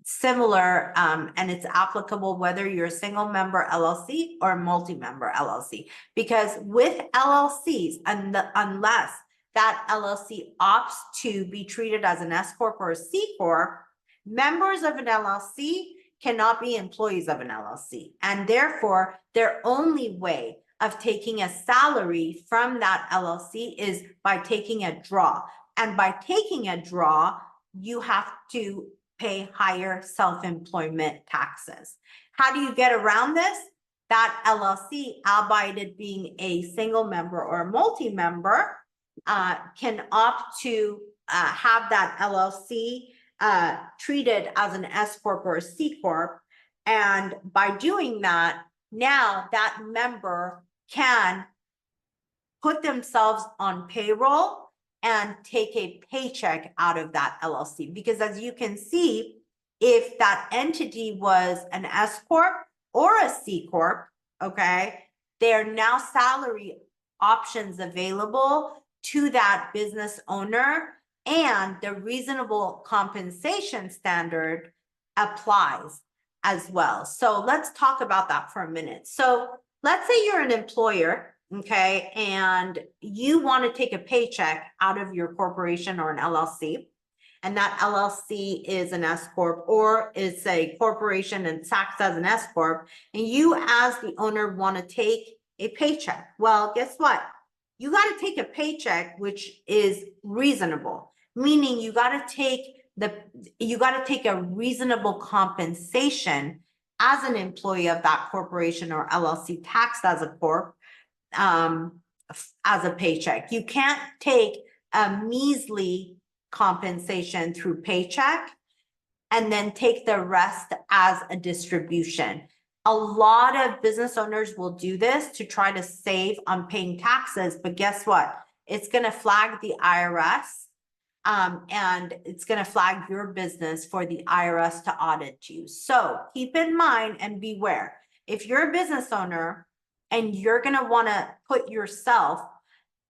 similar and it's applicable whether you're a single member LLC or a multi-member LLC, because with LLCs, unless that LLC opts to be treated as an S Corp or a C Corp, members of an LLC cannot be employees of an LLC. And therefore, their only way of taking a salary from that LLC is by taking a draw. And by taking a draw, you have to pay higher self-employment taxes. How do you get around this? That LLC, albeit it being a single member or a multi-member, can opt to have that LLC treated as an S Corp or a C Corp. And by doing that, now that member can put themselves on payroll and take a paycheck out of that LLC. Because as you can see, if that entity was an S Corp or a C Corp, okay, there are now salary options available to that business owner, and the reasonable compensation standard applies as well. So let's talk about that for a minute. So let's say you're an employer, okay, and you want to take a paycheck out of your corporation or an LLC, and that LLC is an S Corp or is a corporation and taxed as an S Corp, and you as the owner want to take a paycheck. Well, guess what? You got to take a paycheck which is reasonable, meaning you got to take a reasonable compensation as an employee of that corporation or LLC taxed as a corp, as a paycheck. You can't take a measly compensation through paycheck and then take the rest as a distribution. A lot of business owners will do this to try to save on paying taxes, but guess what? It's going to flag the IRS and it's going to flag your business for the IRS to audit you. So keep in mind and beware. If you're a business owner and you're going to want to put yourself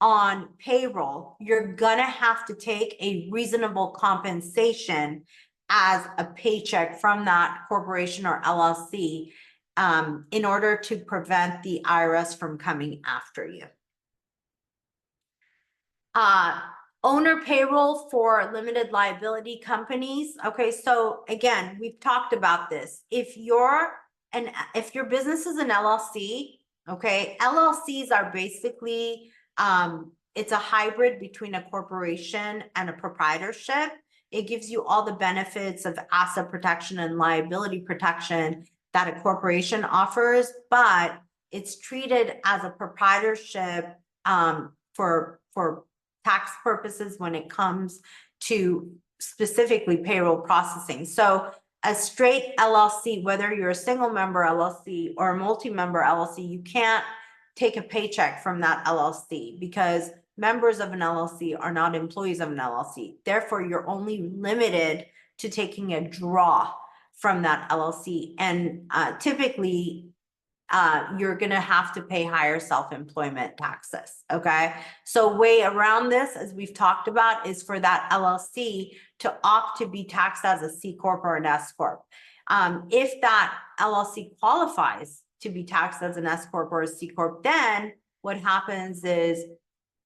on payroll, you're going to have to take a reasonable compensation as a paycheck from that corporation or LLC in order to prevent the IRS from coming after you. Owner payroll for limited liability companies. Okay, so again, we've talked about this. If your business is an LLC, okay, LLCs are basically it's a hybrid between a corporation and a proprietorship. It gives you all the benefits of asset protection and liability protection that a corporation offers, but it's treated as a proprietorship for tax purposes when it comes to specifically payroll processing. So a straight LLC, whether you're a single member LLC or a multi-member LLC, you can't take a paycheck from that LLC because members of an LLC are not employees of an LLC. Therefore, you're only limited to taking a draw from that LLC. And typically, you're going to have to pay higher self-employment taxes. Okay. So way around this, as we've talked about, is for that LLC to opt to be taxed as a C Corp or an S Corp. If that LLC qualifies to be taxed as an S Corp or a C Corp, then what happens is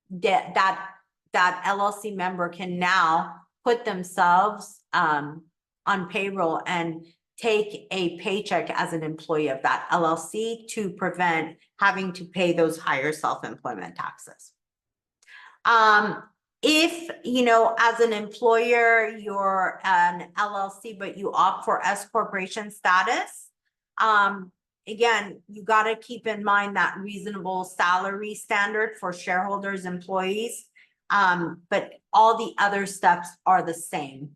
that LLC member can now put themselves on payroll and take a paycheck as an employee of that LLC to prevent having to pay those higher self-employment taxes. If, as an employer, you're an LLC, but you opt for S corporation status, again, you got to keep in mind that reasonable salary standard for shareholders, employees, but all the other steps are the same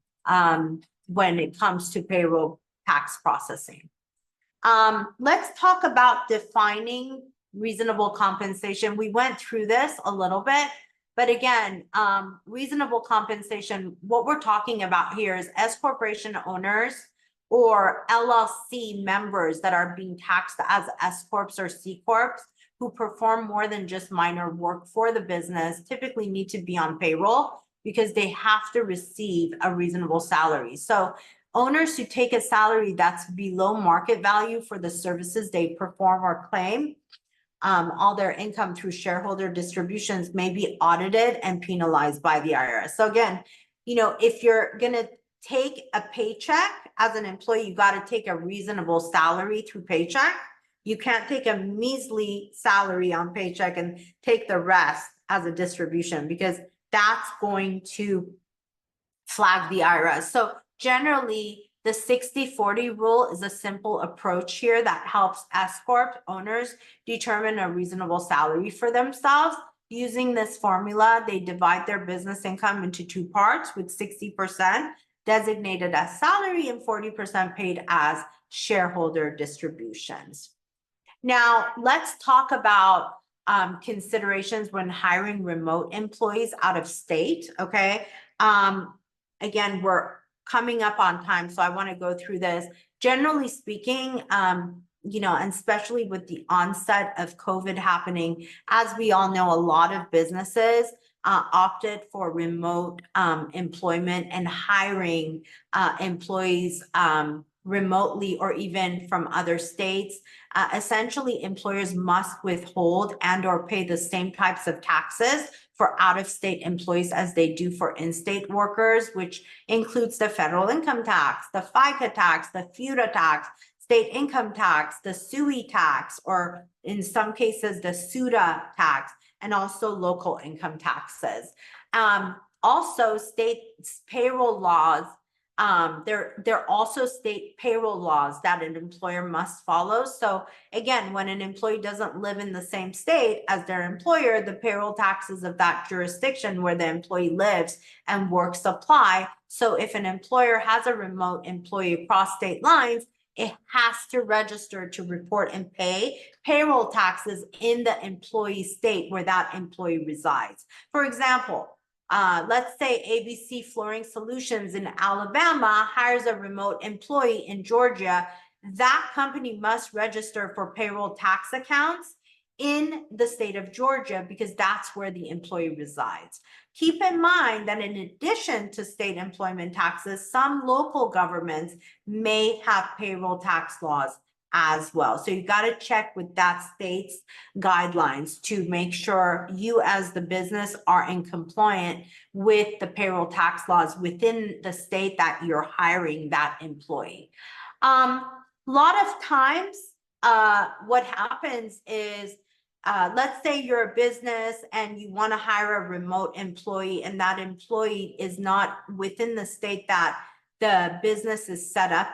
when it comes to payroll tax processing. Let's talk about defining reasonable compensation. We went through this a little bit, but again, reasonable compensation, what we're talking about here is S corporation owners or LLC members that are being taxed as S Corps or C Corps who perform more than just minor work for the business typically need to be on payroll because they have to receive a reasonable salary. So owners who take a salary that's below market value for the services they perform or claim, all their income through shareholder distributions may be audited and penalized by the IRS. So again, if you're going to take a paycheck as an employee, you got to take a reasonable salary through paycheck. You can't take a measly salary on paycheck and take the rest as a distribution because that's going to flag the IRS. So generally, the 60-40 rule is a simple approach here that helps S Corp owners determine a reasonable salary for themselves. Using this formula, they divide their business income into two parts with 60% designated as salary and 40% paid as shareholder distributions. Now, let's talk about considerations when hiring remote employees out of state, okay? Again, we're coming up on time, so I want to go through this. Generally speaking, and especially with the onset of COVID happening, as we all know, a lot of businesses opted for remote employment and hiring employees remotely or even from other states. Essentially, employers must withhold and or pay the same types of taxes for out-of-state employees as they do for in-state workers, which includes the federal income tax, the FICA tax, the FUTA tax, state income tax, the SUI tax, or in some cases, the SUTA tax, and also local income taxes. Also, state payroll laws. There are also state payroll laws that an employer must follow. So again, when an employee doesn't live in the same state as their employer, the payroll taxes of that jurisdiction where the employee lives and works apply. So if an employer has a remote employee across state lines, it has to register to report and pay payroll taxes in the employee state where that employee resides. For example, let's say ABC Flooring Solutions in Alabama hires a remote employee in Georgia, that company must register for payroll tax accounts in the state of Georgia because that's where the employee resides. Keep in mind that in addition to state employment taxes, some local governments may have payroll tax laws as well. So you got to check with that state's guidelines to make sure you as the business are in compliant with the payroll tax laws within the state that you're hiring that employee. Lot of times, what happens is, let's say you're a business and you want to hire a remote employee and that employee is not within the state that the business is set up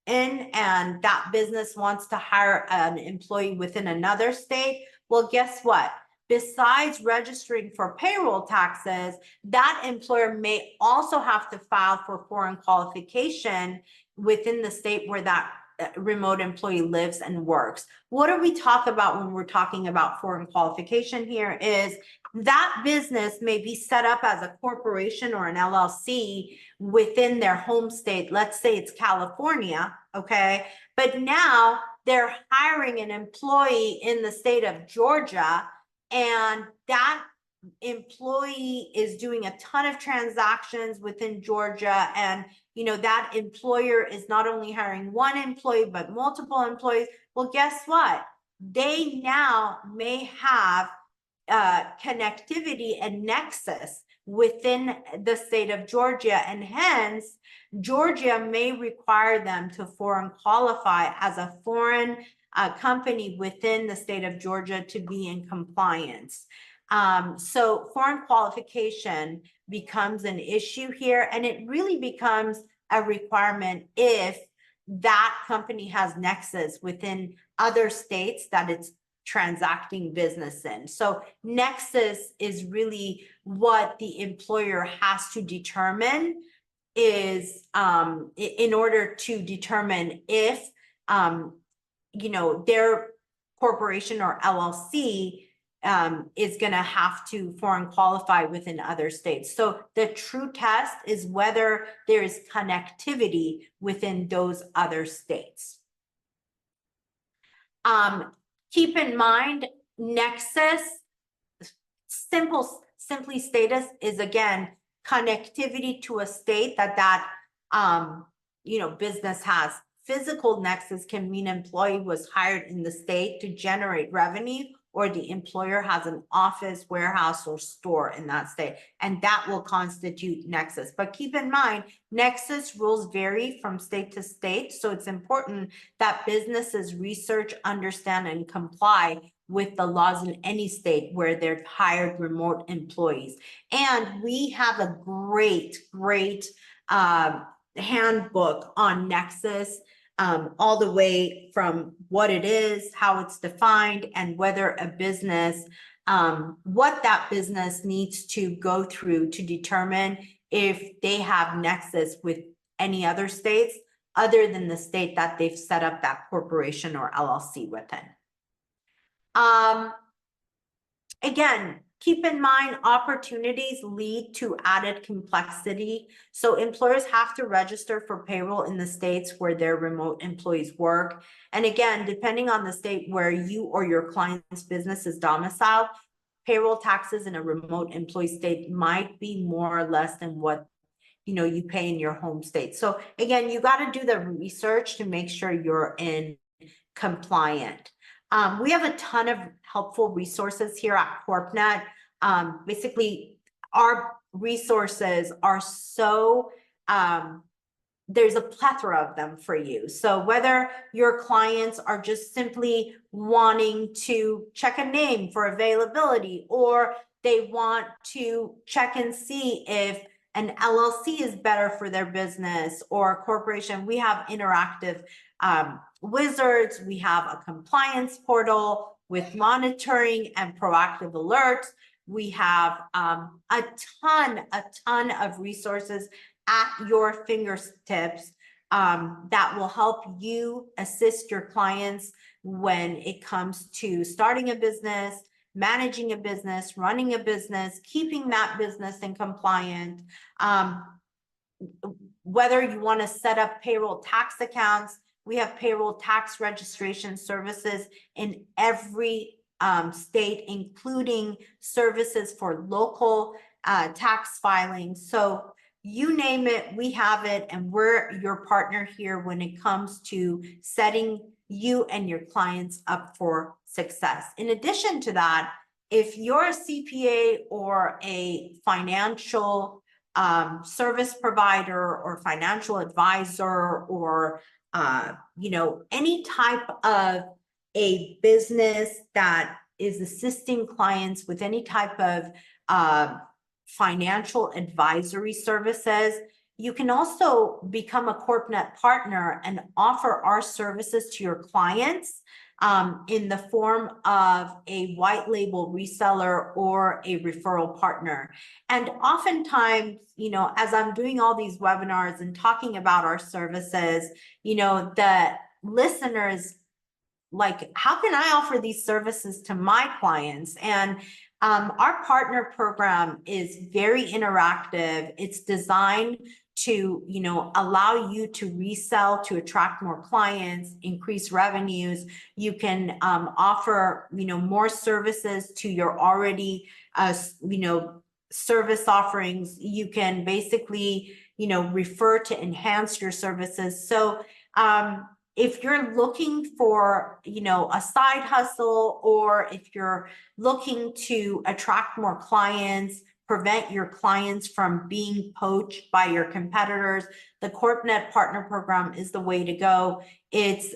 in, and that business wants to hire an employee within another state. Well, guess what? Besides registering for payroll taxes, that employer may also have to file for foreign qualification within the state where that remote employee lives and works. What do we talk about when we're talking about foreign qualification here is that business may be set up as a corporation or an LLC within their home state. Let's say it's California, okay? But now they're hiring an employee in the state of Georgia, and that employee is doing a ton of transactions within Georgia, and that employer is not only hiring one employee but multiple employees. Well, guess what? They now may have connectivity and nexus within the state of Georgia, and hence Georgia may require them to foreign qualify as a foreign company within the state of Georgia to be in compliance. So foreign qualification becomes an issue here, and it really becomes a requirement if that company has nexus within other states that it's transacting business in. So nexus is really what the employer has to determine is in order to determine if their corporation or LLC is going to have to foreign qualify within other states. So the true test is whether there is connectivity within those other states. Keep in mind, nexus, simply status is again connectivity to a state that business has. Physical nexus can mean employee was hired in the state to generate revenue, or the employer has an office, warehouse, or store in that state, and that will constitute nexus. But keep in mind, nexus rules vary from state to state, so it's important that businesses research, understand, and comply with the laws in any state where they're hired remote employees. And we have a great handbook on nexus, all the way from what it is, how it's defined, and whether a business, what that business needs to go through to determine if they have nexus with any other states other than the state that they've set up that corporation or LLC within. Again, keep in mind, opportunities lead to added complexity. So employers have to register for payroll in the states where their remote employees work. And again, depending on the state where you or your client's business is domiciled, payroll taxes in a remote employee state might be more or less than what you pay in your home state. So again, you got to do the research to make sure you're in compliant. We have a ton of helpful resources here at CorpNet. Basically, our resources are so, there's a plethora of them for you. So whether your clients are just simply wanting to check a name for availability, or they want to check and see if an LLC is better for their business or a corporation, we have interactive wizards. We have a compliance portal with monitoring and proactive alerts. We have a ton of resources at your fingertips that will help you assist your clients when it comes to starting a business, managing a business, running a business, keeping that business in compliant, whether you want to set up payroll tax accounts. We have payroll tax registration services in every state, including services for local tax filing. So you name it, we have it, and we're your partner here when it comes to setting you and your clients up for success. In addition to that, if you're a CPA or a financial service provider or financial advisor, or any type of a business that is assisting clients with any type of financial advisory services, you can also become a CorpNet partner and offer our services to your clients in the form of a white label reseller or a referral partner. And oftentimes, as I'm doing all these webinars and talking about our services, the listeners like, how can I offer these services to my clients? And our partner program is very interactive. It's designed to, allow you to resell, to attract more clients, increase revenues. You can offer, more services to your already, service offerings. You can basically, refer to enhance your services. So if you're looking for, a side hustle, or if you're looking to attract more clients, prevent your clients from being poached by your competitors, the CorpNet Partner Program is the way to go. It's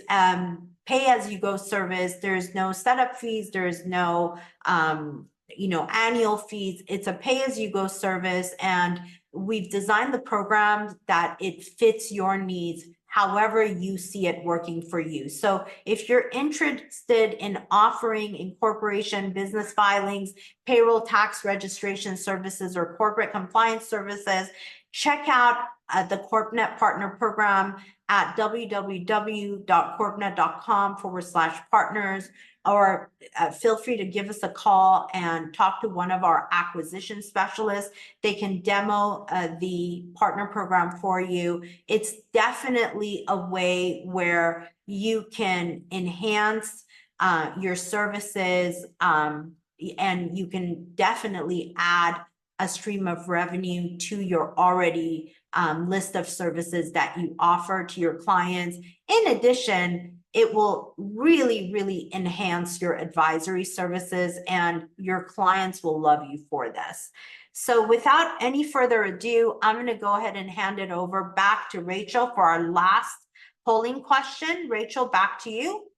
pay-as-you-go service. There's no setup fees. There's no, annual fees. It's a pay-as-you-go service, and we've designed the program that it fits your needs however you see it working for you. So if you're interested in offering incorporation, business filings, payroll tax registration services, or corporate compliance services, check out the CorpNet Partner Program at www.corpnet.com/partners, or feel free to give us a call and talk to one of our acquisition specialists. They can demo the partner program for you. It's definitely a way where you can enhance your services, and you can definitely add a stream of revenue to your already list of services that you offer to your clients. In addition, it will really, really enhance your advisory services, and your clients will love you for this. So without any further ado, I'm going to go ahead and hand it over back to Rachel for our last polling question. Rachel, back to you.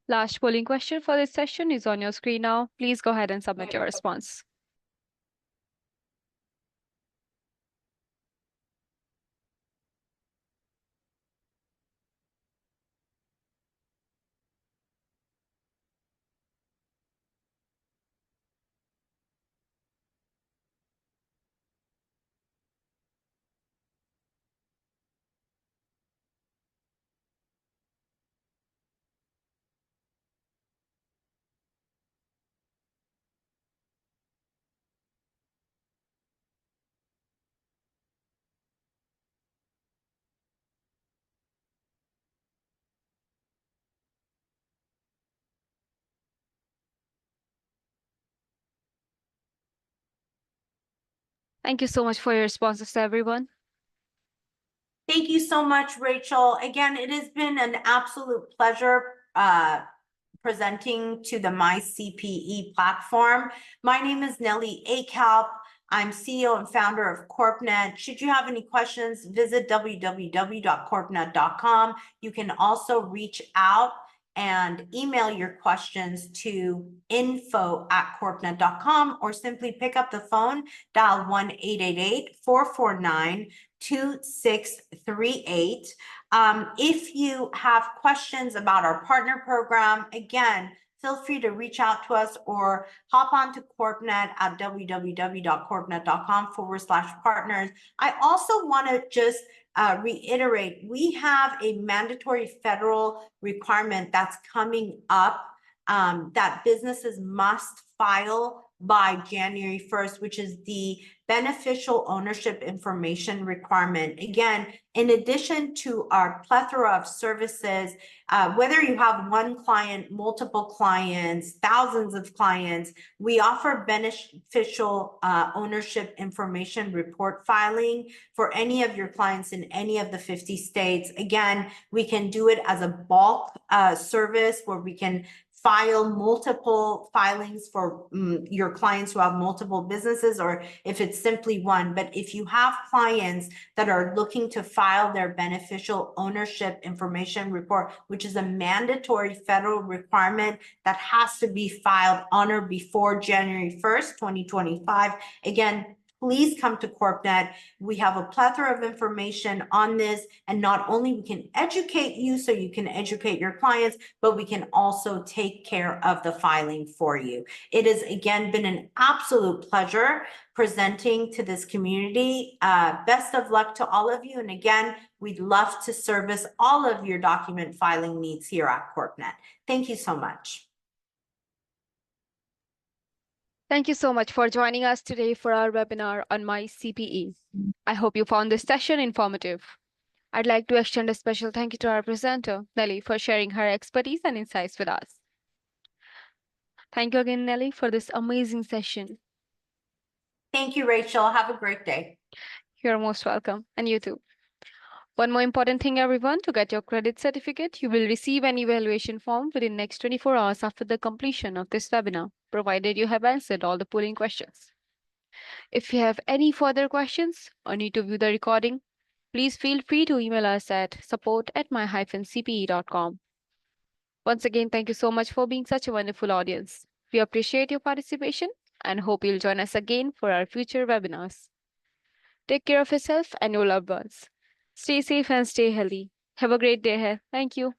Last polling question for this session is on your screen now. Please go ahead and submit your response. Thank you so much for your responses, everyone. Thank you so much, Rachel. Again, it has been an absolute pleasure presenting to the MyCPE platform. My name is Nellie Akalp. I'm CEO and founder of CorpNet. Should you have any questions, visit www.corpnet.com. You can also reach out and email your questions to info@corpnet.com, or simply pick up the phone, dial 1-888-449-2638. If you have questions about our partner program, again, feel free to reach out to us, or hop on to CorpNet at www.corpnet.com/partners. I also want to just reiterate, we have a mandatory federal requirement that's coming up that businesses must file by January 1st, which is the beneficial ownership information requirement. Again, in addition to our plethora of services, whether you have one client, multiple clients, thousands of clients, we offer beneficial ownership information report filing for any of your clients in any of the 50 states. Again, we can do it as a bulk service where we can file multiple filings for your clients who have multiple businesses, or if it's simply one. But if you have clients that are looking to file their beneficial ownership information report, which is a mandatory federal requirement that has to be filed on or before January 1st, 2025, again, please come to CorpNet. We have a plethora of information on this, and not only we can educate you so you can educate your clients, but we can also take care of the filing for you. It has, again, been an absolute pleasure presenting to this community. Best of luck to all of you. And again, we'd love to service all of your document filing needs here at CorpNet. Thank you so much. Thank you so much for joining us today for our webinar on My CPE. I hope you found this session informative. I'd like to extend a special thank you to our presenter, Nellie, for sharing her expertise and insights with us. Thank you again, Nellie, for this amazing session. Thank you, Rachel. Have a great day. You're most welcome, and you too. One more important thing, everyone, to get your credit certificate, you will receive an evaluation form within next 24 hours after the completion of this webinar, provided you have answered all the polling questions. If you have any further questions or need to view the recording, please feel free to email us at support@my-cpe.com. Once again, thank you so much for being such a wonderful audience. We appreciate your participation and hope you'll join us again for our future webinars. Take care of yourself and your loved ones. Stay safe and stay healthy. Have a great day ahead. Thank you.